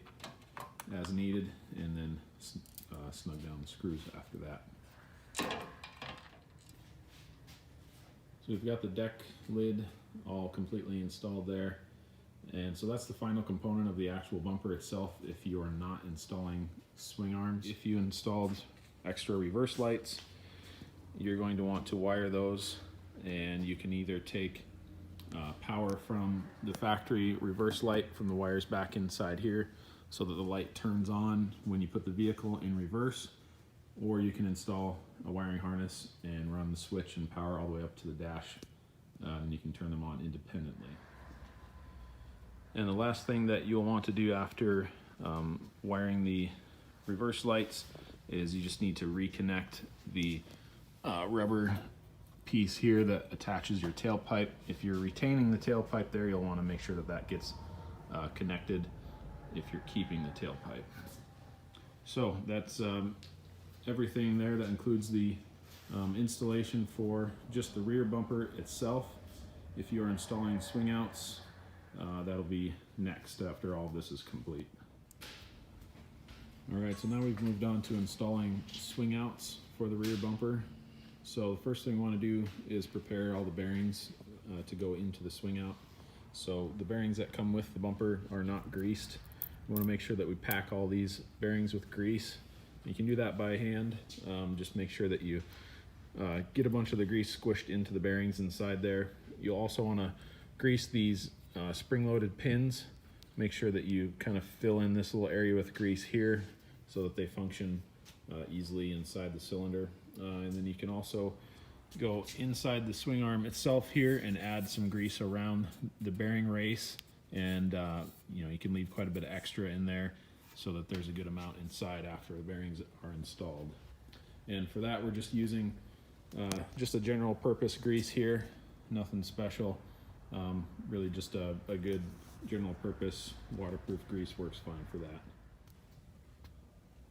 as needed, and then snug down the screws after that. So we've got the deck lid all completely installed there. And so that's the final component of the actual bumper itself if you are not installing swing arms. If you installed extra reverse lights, you're going to want to wire those, and you can either take power from the factory reverse light from the wires back inside here so that the light turns on when you put the vehicle in reverse, or you can install a wiring harness and run the switch and power all the way up to the dash, and you can turn them on independently. And the last thing that you'll want to do after wiring the reverse lights is you just need to reconnect the rubber piece here that attaches your tailpipe. If you're retaining the tailpipe there, you'll want to make sure that that gets connected if you're keeping the tailpipe. So that's everything there. That includes the installation for just the rear bumper itself. If you are installing swing outs, that'll be next after all of this is complete. Alright, so now we've moved on to installing swing outs for the rear bumper. So the first thing we want to do is prepare all the bearings to go into the swing out. So the bearings that come with the bumper are not greased. We want to make sure that we pack all these bearings with grease. You can do that by hand. Just make sure that you get a bunch of the grease squished into the bearings inside there. You'll also want to grease these spring-loaded pins. Make sure that you kind of fill in this little area with grease here so that they function easily inside the cylinder. And then you can also go inside the swing arm itself here and add some grease around the bearing race, and you know, you can leave quite a bit of extra in there so that there's a good amount inside after the bearings are installed. And for that, we're just using just a general purpose grease here, nothing special. Really just a good general purpose waterproof grease works fine for that.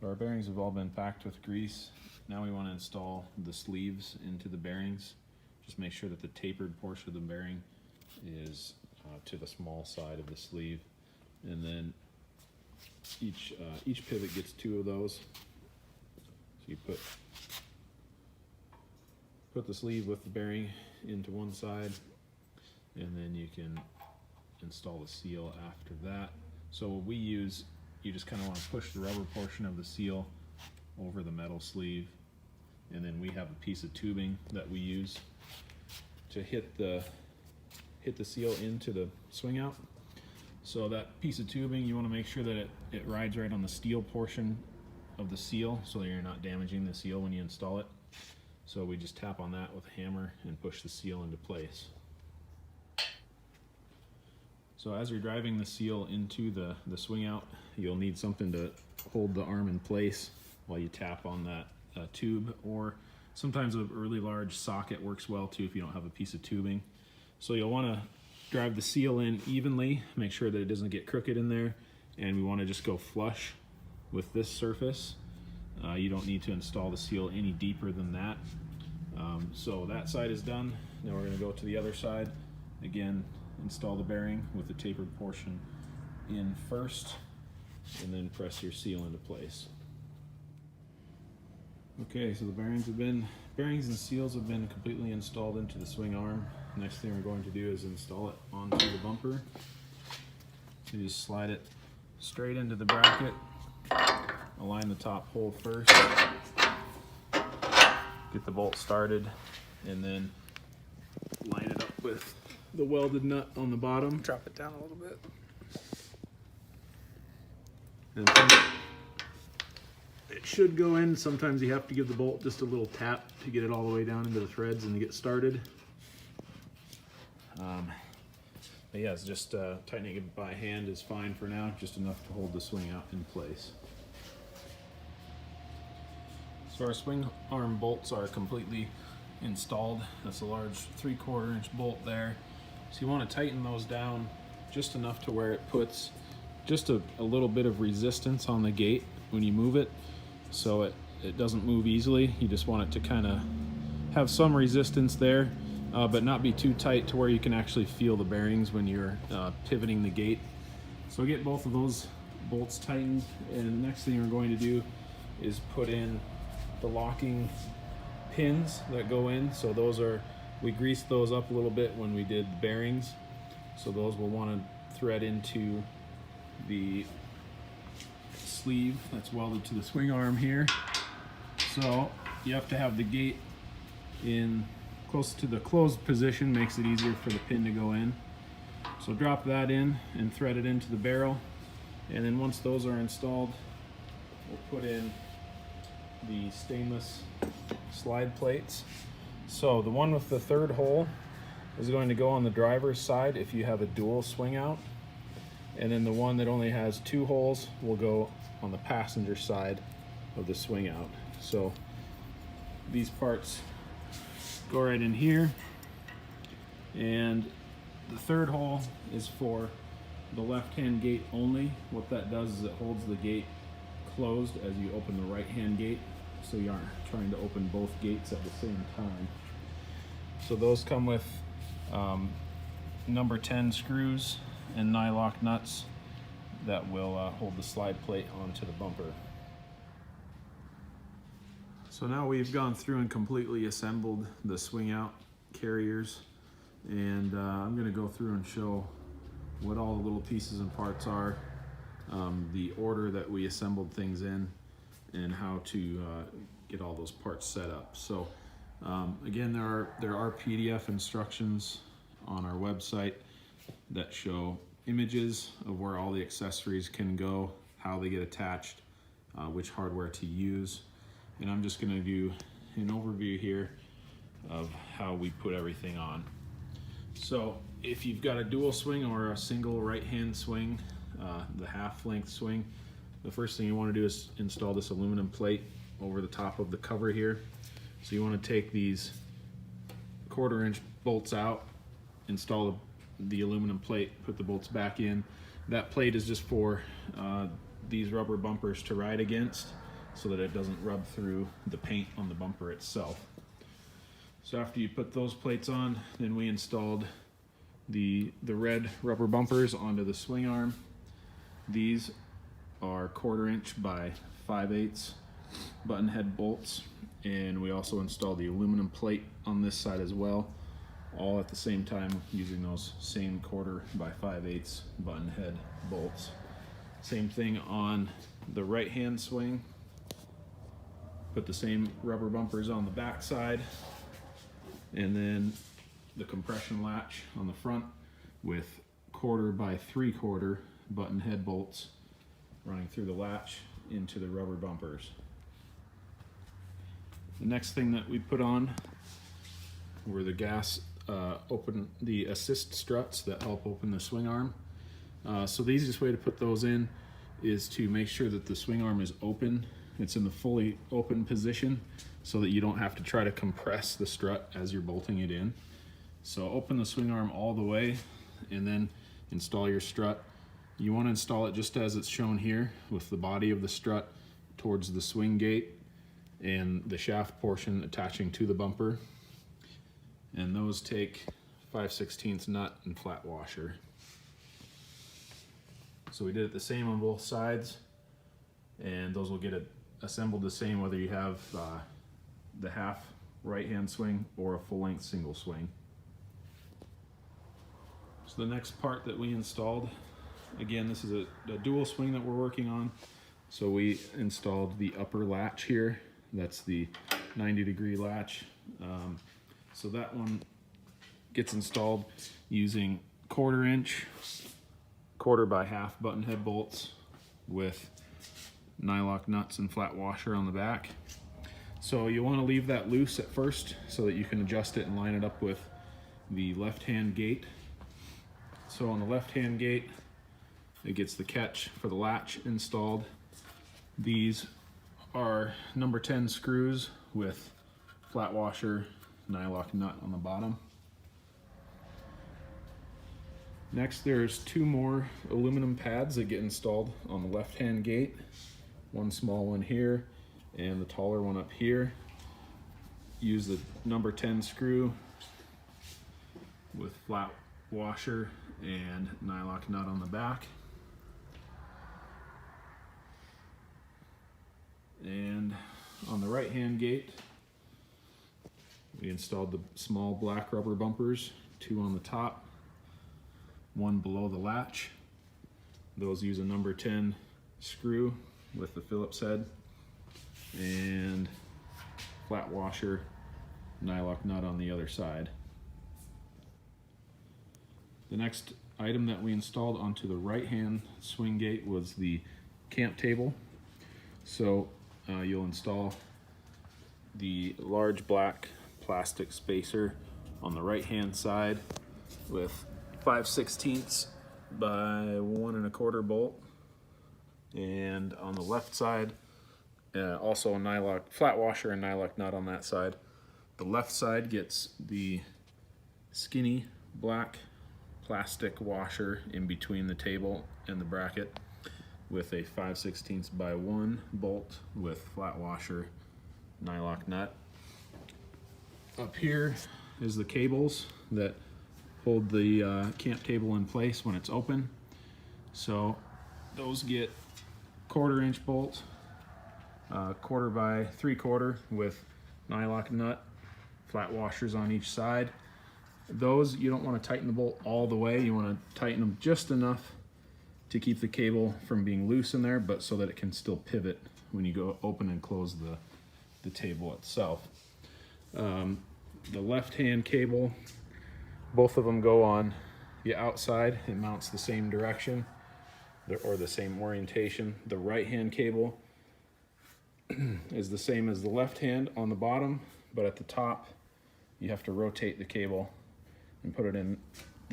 Our bearings have all been packed with grease. Now we want to install the sleeves into the bearings. Just make sure that the tapered portion of the bearing is to the small side of the sleeve, and then each pivot gets 2 of those. So you put the sleeve with the bearing into one side, and then you can install the seal after that. So what we use, you just kind of want to push the rubber portion of the seal over the metal sleeve, and then we have a piece of tubing that we use to hit the seal into the swing out. So that piece of tubing, you want to make sure that it rides right on the steel portion of the seal so that you're not damaging the seal when you install it. So we just tap on that with a hammer and push the seal into place. So as you're driving the seal into the swing out, you'll need something to hold the arm in place while you tap on that tube, or sometimes a really large socket works well too if you don't have a piece of tubing. So you'll want to drive the seal in evenly, make sure that it doesn't get crooked in there, and we want to just go flush with this surface. You don't need to install the seal any deeper than that. So that side is done. Now we're going to go to the other side. Again, install the bearing with the tapered portion in first, and then press your seal into place. Okay, so the bearings and seals have been completely installed into the swing arm. Next thing we're going to do is install it onto the bumper. So you just slide it straight into the bracket, align the top hole first, get the bolt started, and then line it up with the welded nut on the bottom. Drop it down a little bit. And it should go in. Sometimes you have to give the bolt just a little tap to get it all the way down into the threads and to get started. But yeah, it's just tightening it by hand is fine for now, just enough to hold the swing out in place. So our swing arm bolts are completely installed. That's a large 3/4 inch bolt there. So you want to tighten those down just enough to where it puts just a little bit of resistance on the gate when you move it, so it doesn't move easily. You just want it to kind of have some resistance there, but not be too tight to where you can actually feel the bearings when you're pivoting the gate. So get both of those bolts tightened, and the next thing we're going to do is put in the locking pins that go in. So we greased those up a little bit when we did the bearings, so those will want to thread into the sleeve that's welded to the swing arm here. So you have to have the gate in close to the closed position, makes it easier for the pin to go in. So drop that in and thread it into the barrel, and then once those are installed, we'll put in the stainless slide plates. So the one with the 3rd hole is going to go on the driver's side if you have a dual swing out, and then the one that only has 2 holes will go on the passenger side of the swing out. So these parts go right in here, and the 3rd hole is for the left-hand gate only. What that does is it holds the gate closed as you open the right-hand gate, so you aren't trying to open both gates at the same time. So those come with number 10 screws and nylock nuts that will hold the slide plate onto the bumper. So now we've gone through and completely assembled the swing out carriers, and I'm going to go through and show what all the little pieces and parts are, the order that we assembled things in, and how to get all those parts set up. So again, there are PDF instructions on our website that show images of where all the accessories can go, how they get attached, which hardware to use. And I'm just going to do an overview here of how we put everything on. So if you've got a dual swing or a single right hand swing, the half length swing, the first thing you want to do is install this aluminum plate over the top of the cover here. So you want to take these 1/4 inch bolts out, install the aluminum plate, put the bolts back in. That plate is just for these rubber bumpers to ride against so that it doesn't rub through the paint on the bumper itself. So after you put those plates on, then we installed the red rubber bumpers onto the swing arm. These are 1/4 inch by 5/8 button head bolts, and we also installed the aluminum plate on this side as well, all at the same time using those same 1/4 by 5/8 button head bolts. Same thing on the right hand swing. Put the same rubber bumpers on the back side, and then the compression latch on the front with 1/4 by 3/4 button head bolts running through the latch into the rubber bumpers. The next thing that we put on were the the assist struts that help open the swing arm. So the easiest way to put those in is to make sure that the swing arm is open. It's in the fully open position so that you don't have to try to compress the strut as you're bolting it in. So open the swing arm all the way and then install your strut. You want to install it just as it's shown here, with the body of the strut towards the swing gate and the shaft portion attaching to the bumper. And those take 5/16 nut and flat washer. So we did it the same on both sides, and those will get assembled the same whether you have the half right hand swing or a full length single swing. So the next part that we installed, again, this is a dual swing that we're working on. So we installed the upper latch here. That's the 90-degree latch. So that one gets installed using 1/4 inch, 1/4 by half button head bolts with nylock nuts and flat washer on the back. So you want to leave that loose at first so that you can adjust it and line it up with the left-hand gate. So on the left-hand gate, it gets the catch for the latch installed. These are number 10 screws with flat washer, nylock nut on the bottom. Next, there's 2 more aluminum pads that get installed on the left-hand gate. One small one here and the taller one up here. Use the number 10 screw with flat washer and nylock nut on the back. And on the right hand gate, we installed the small black rubber bumpers, 2 on the top, 1 below the latch. Those use a number 10 screw with the Phillips head and flat washer, nylock nut on the other side. The next item that we installed onto the right hand swing gate was the camp table. So you'll install the large black plastic spacer on the right hand side with 5/16 by 1 1/4 bolt, and on the left side also a nylock flat washer and nylock nut on that side. The left side gets the skinny black plastic washer in between the table and the bracket with a 5/16 by 1 bolt with flat washer, nylock nut. Up here is the cables that hold the camp table in place when it's open. So those get 1/4 inch bolt, 1/4 by 3/4 with nylock nut, flat washers on each side. Those, you don't want to tighten the bolt all the way. You want to tighten them just enough to keep the cable from being loose in there, but so that it can still pivot when you go open and close the table itself. The left-hand cable, both of them go on the outside. It mounts the same direction or the same orientation. The right-hand cable is the same as the left hand on the bottom, but at the top you have to rotate the cable and put it in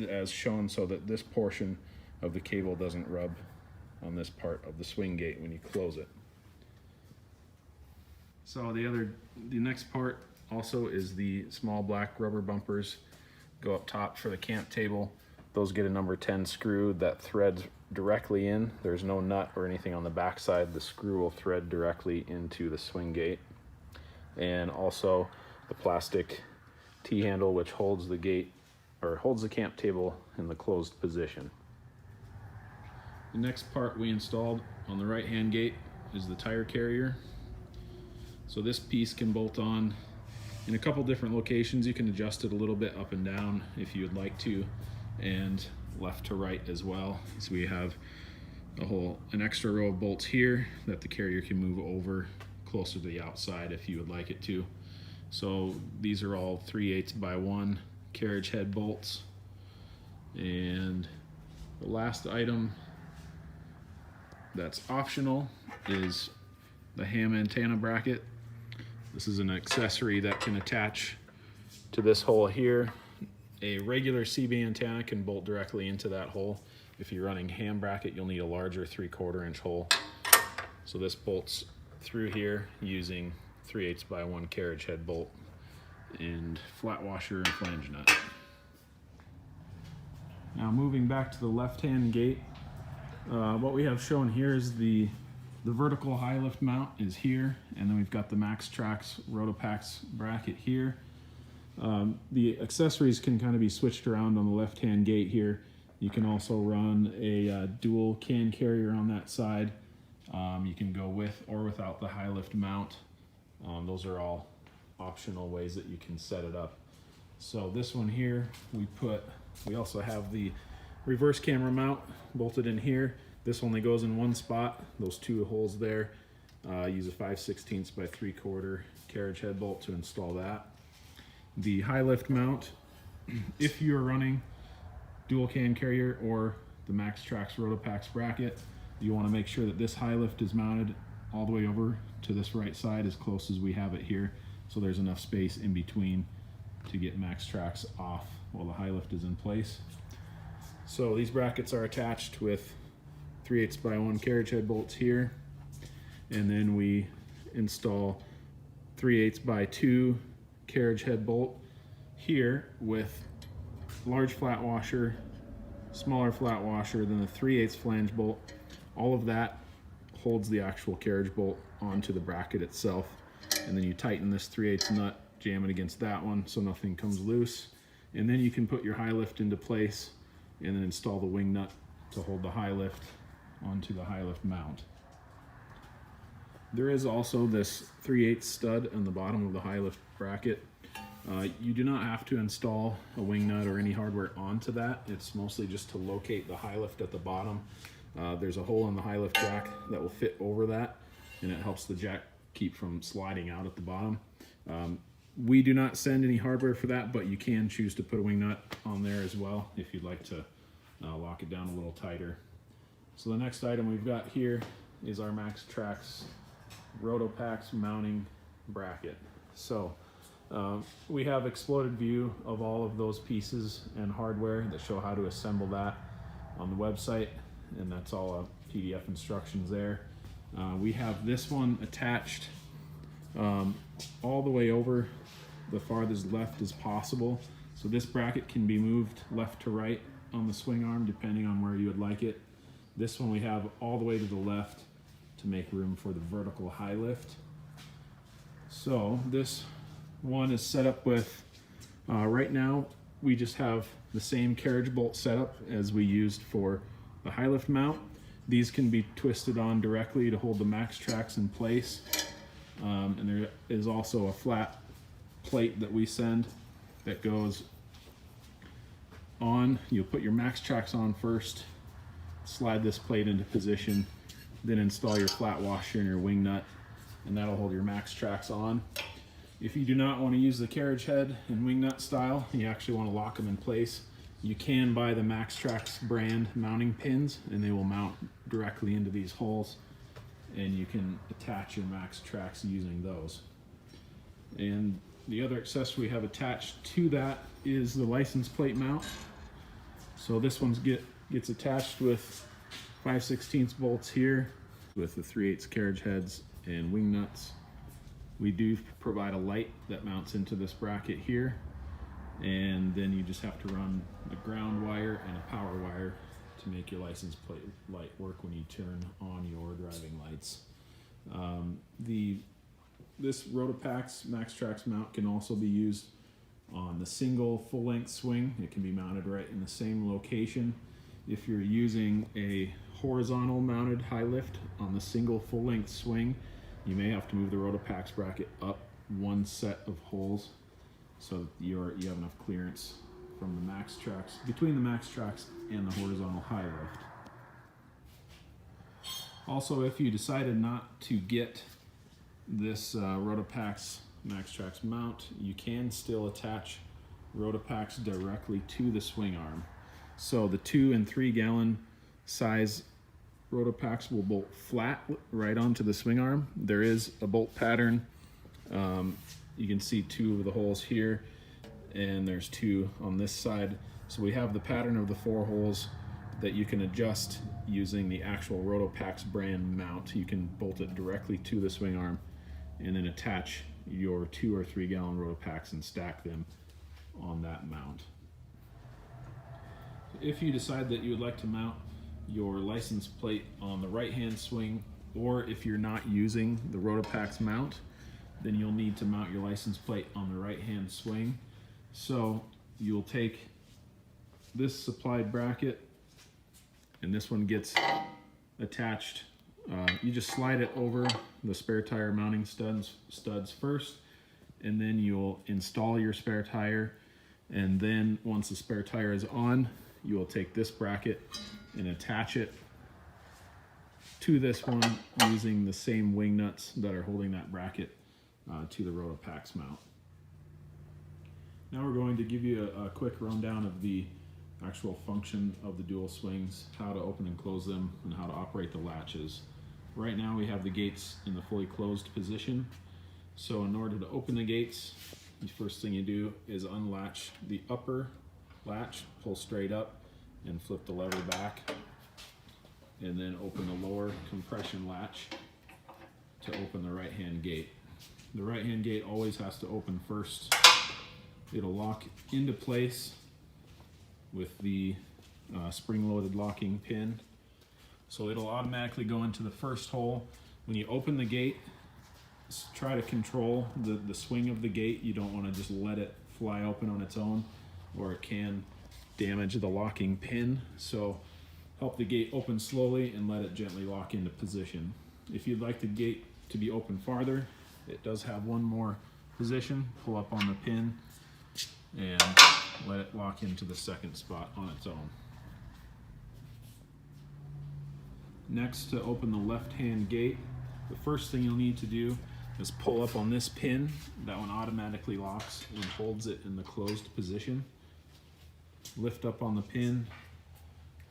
as shown so that this portion of the cable doesn't rub on this part of the swing gate when you close it. So the next part also is the small black rubber bumpers go up top for the camp table. Those get a number 10 screw that threads directly in. There's no nut or anything on the back side. The screw will thread directly into the swing gate. And also the plastic T-handle which holds the gate or holds the camp table in the closed position. The next part we installed on the right hand gate is the tire carrier. So this piece can bolt on in a couple different locations. You can adjust it a little bit up and down if you would like to, and left to right as well. So we have an extra row of bolts here that the carrier can move over closer to the outside if you would like it to. So these are all 3/8 by 1 carriage head bolts. And the last item that's optional is the ham antenna bracket. This is an accessory that can attach to this hole here. A regular CB antenna can bolt directly into that hole. If you're running ham bracket, you'll need a larger 3/4 inch hole. So this bolts through here using 3/8 by 1 carriage head bolt and flat washer and flange nut. Now moving back to the left hand gate, what we have shown here is the vertical high lift mount is here, and then we've got the Maxtrax Rotopax bracket here. The accessories can kind of be switched around on the left hand gate here. You can also run a dual can carrier on that side. You can go with or without the high lift mount. Those are all optional ways that you can set it up. So this one here, we also have the reverse camera mount bolted in here. This only goes in one spot, those two holes there. Use a 5/16 by 3/4 carriage head bolt to install that. The high lift mount, if you're running dual can carrier or the Maxtrax Rotopax bracket, you want to make sure that this high lift is mounted all the way over to this right side as close as we have it here, so there's enough space in between to get Maxtrax off while the high lift is in place. So these brackets are attached with 3/8 by 1 carriage head bolts here, and then we install 3/8 by 2 carriage head bolt here with large flat washer, smaller flat washer, then the 3/8 flange bolt. All of that holds the actual carriage bolt onto the bracket itself, and then you tighten this 3/8 nut, jam it against that one so nothing comes loose, and then you can put your high lift into place and then install the wing nut to hold the high lift onto the high lift mount. There is also this 3/8 stud on the bottom of the high lift bracket. You do not have to install a wing nut or any hardware onto that. It's mostly just to locate the high lift at the bottom. There's a hole in the high lift jack that will fit over that, and it helps the jack keep from sliding out at the bottom. We do not send any hardware for that, but you can choose to put a wing nut on there as well if you'd like to lock it down a little tighter. So the next item we've got here is our Maxtrax Rotopax mounting bracket. So we have exploded view of all of those pieces and hardware that show how to assemble that on the website, and that's all PDF instructions there. We have this one attached all the way over the farthest left as possible. So this bracket can be moved left to right on the swing arm depending on where you would like it. This one we have all the way to the left to make room for the vertical high lift. So this one is set up with, right now we just have the same carriage bolt setup as we used for the high lift mount. These can be twisted on directly to hold the Maxtrax in place. And there is also a flat plate that we send that goes on. You'll put your Maxtrax on first, slide this plate into position, then install your flat washer and your wing nut, and that'll hold your Maxtrax on. If you do not want to use the carriage head and wing nut style, you actually want to lock them in place, you can buy the Maxtrax brand mounting pins, and they will mount directly into these holes, and you can attach your Maxtrax using those. And The other accessory we have attached to that is the license plate mount. So this one gets attached with 5/16 bolts here with the 3/8 carriage heads and wing nuts. We do provide a light that mounts into this bracket here, and then you just have to run the ground wire and a power wire to make your license plate light work when you turn on your driving lights. This Rotopax Maxtrax mount can also be used on the single full-length swing. It can be mounted right in the same location. If you're using a horizontal mounted high lift on the single full-length swing, you may have to move the Rotopax bracket up one set of holes so that you have enough clearance from the Maxtrax, between the Maxtrax and the horizontal high lift. Also, if you decided not to get this Rotopax Maxtrax mount, you can still attach Rotopax directly to the swing arm. So the 2 and 3 gallon size Rotopax will bolt flat right onto the swing arm. There is a bolt pattern. You can see 2 of the holes here, and there's 2 on this side. So we have the pattern of the 4 holes that you can adjust using the actual Rotopax brand mount. You can bolt it directly to the swing arm and then attach your 2 or 3 gallon Rotopax and stack them on that mount. If you decide that you would like to mount your license plate on the right hand swing, or if you're not using the Rotopax mount, then you'll need to mount your license plate on the right hand swing. So you'll take this supplied bracket, and this one gets attached. You just slide it over the spare tire mounting studs first, and then you'll install your spare tire, and then once the spare tire is on, you will take this bracket and attach it to this one using the same wing nuts that are holding that bracket to the Rotopax mount. Now we're going to give you a quick rundown of the actual function of the dual swings, how to open and close them, and how to operate the latches. Right now we have the gates in the fully closed position. So in order to open the gates, the first thing you do is unlatch the upper latch, pull straight up, and flip the lever back, and then open the lower compression latch to open the right hand gate. The right hand gate always has to open first. It'll lock into place with the spring-loaded locking pin. So it'll automatically go into the first hole. When you open the gate, try to control the swing of the gate. You don't want to just let it fly open on its own, or it can damage the locking pin. So help the gate open slowly and let it gently lock into position. If you'd like the gate to be open farther, it does have one more position. Pull up on the pin and let it lock into the second spot on its own. Next, to open the left-hand gate, the first thing you'll need to do is pull up on this pin. That one automatically locks and holds it in the closed position. Lift up on the pin,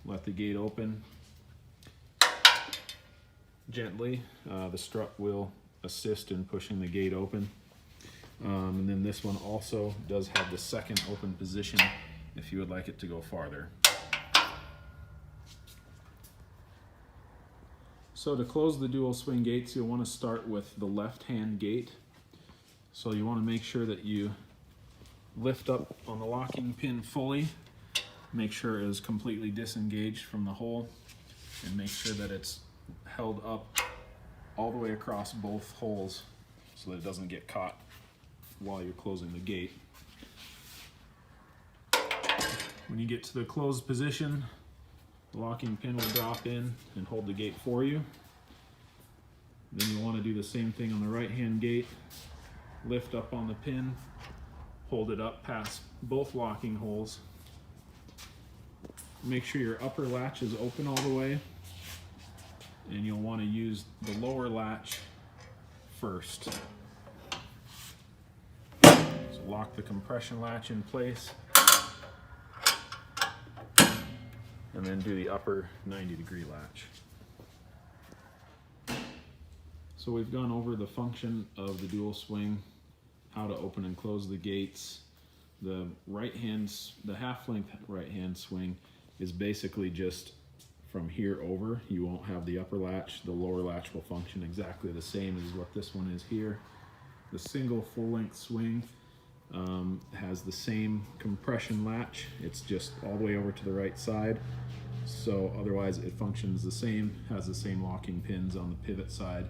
let the gate open. Gently, the strut will assist in pushing the gate open. And then this one also does have the second open position if you would like it to go farther. So to close the dual swing gates, you'll want to start with the left-hand gate. So you want to make sure that you lift up on the locking pin fully, make sure it is completely disengaged from the hole, and make sure that it's held up all the way across both holes so that it doesn't get caught while you're closing the gate. When you get to the closed position, the locking pin will drop in and hold the gate for you. Then you'll want to do the same thing on the right hand gate. Lift up on the pin, hold it up past both locking holes. Make sure your upper latch is open all the way, and you'll want to use the lower latch first. So lock the compression latch in place, and then do the upper 90-degree latch. So we've gone over the function of the dual swing, how to open and close the gates. The half-length right-hand swing is basically just from here over. You won't have the upper latch. The lower latch will function exactly the same as what this one is here. The single full-length swing has the same compression latch. It's just all the way over to the right side. So otherwise it functions the same, has the same locking pins on the pivot side.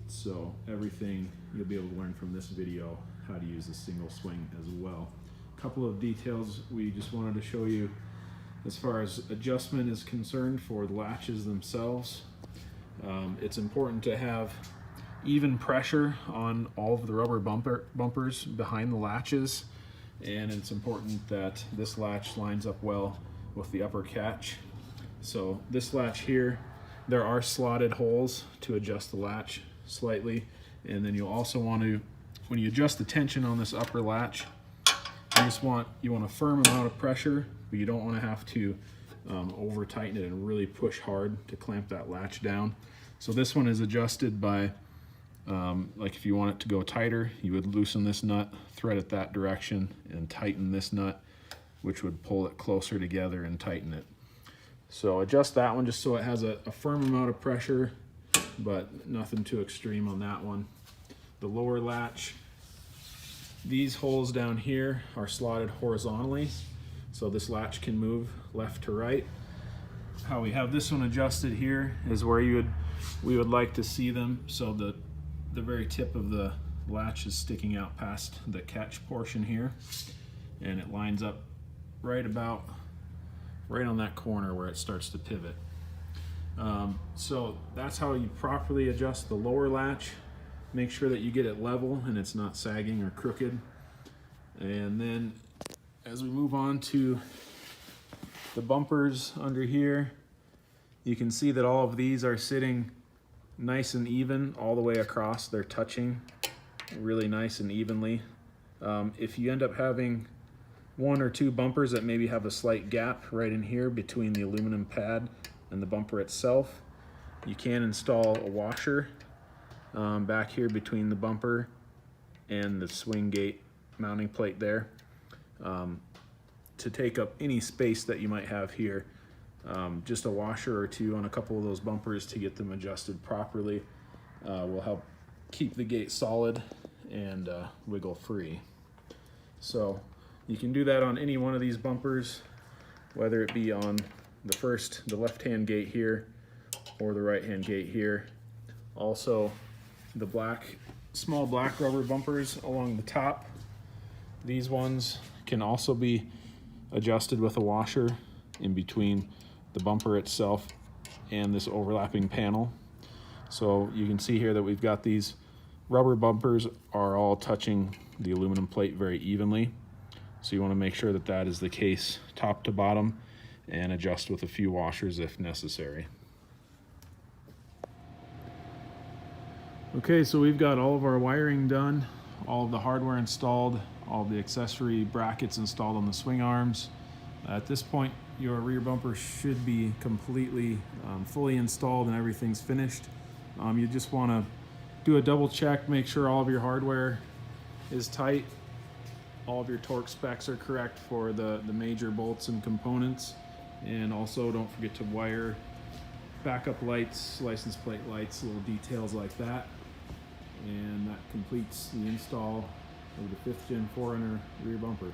So everything you'll be able to learn from this video, how to use a single swing as well. A couple of details we just wanted to show you as far as adjustment is concerned for the latches themselves. It's important to have even pressure on all of the rubber bumpers behind the latches, and it's important that this latch lines up well with the upper catch. So this latch here, there are slotted holes to adjust the latch slightly, and then you'll also want to, when you adjust the tension on this upper latch, you want a firm amount of pressure, but you don't want to have to over tighten it and really push hard to clamp that latch down. So this one is adjusted by like if you want it to go tighter, you would loosen this nut, thread it that direction, and tighten this nut, which would pull it closer together and tighten it. So adjust that one just so it has a firm amount of pressure, but nothing too extreme on that one. The lower latch, these holes down here are slotted horizontally, so this latch can move left to right. How we have this one adjusted here is where we would like to see them, so the very tip of the latch is sticking out past the catch portion here, and it lines up right on that corner where it starts to pivot. So that's how you properly adjust the lower latch. Make sure that you get it level and it's not sagging or crooked. And then as we move on to the bumpers under here, you can see that all of these are sitting nice and even all the way across. They're touching really nice and evenly. If you end up having one or two bumpers that maybe have a slight gap right in here between the aluminum pad and the bumper itself, you can install a washer back here between the bumper and the swing gate mounting plate there to take up any space that you might have here. Just a washer or two on a couple of those bumpers to get them adjusted properly will help keep the gate solid and wiggle free. So you can do that on any one of these bumpers, whether it be on the left-hand gate here or the right-hand gate here. Also, the small black rubber bumpers along the top, these ones can also be adjusted with a washer in between the bumper itself and this overlapping panel. So you can see here that we've got these rubber bumpers are all touching the aluminum plate very evenly. So you want to make sure that that is the case top to bottom and adjust with a few washers if necessary. Okay, so we've got all of our wiring done, all of the hardware installed, all of the accessory brackets installed on the swing arms. At this point, your rear bumper should be completely fully installed and everything's finished. You just want to do a double check, make sure all of your hardware is tight, all of your torque specs are correct for the major bolts and components, and also don't forget to wire backup lights, license plate lights, little details like that. And that completes the install of the 5th Gen 4Runner rear bumper.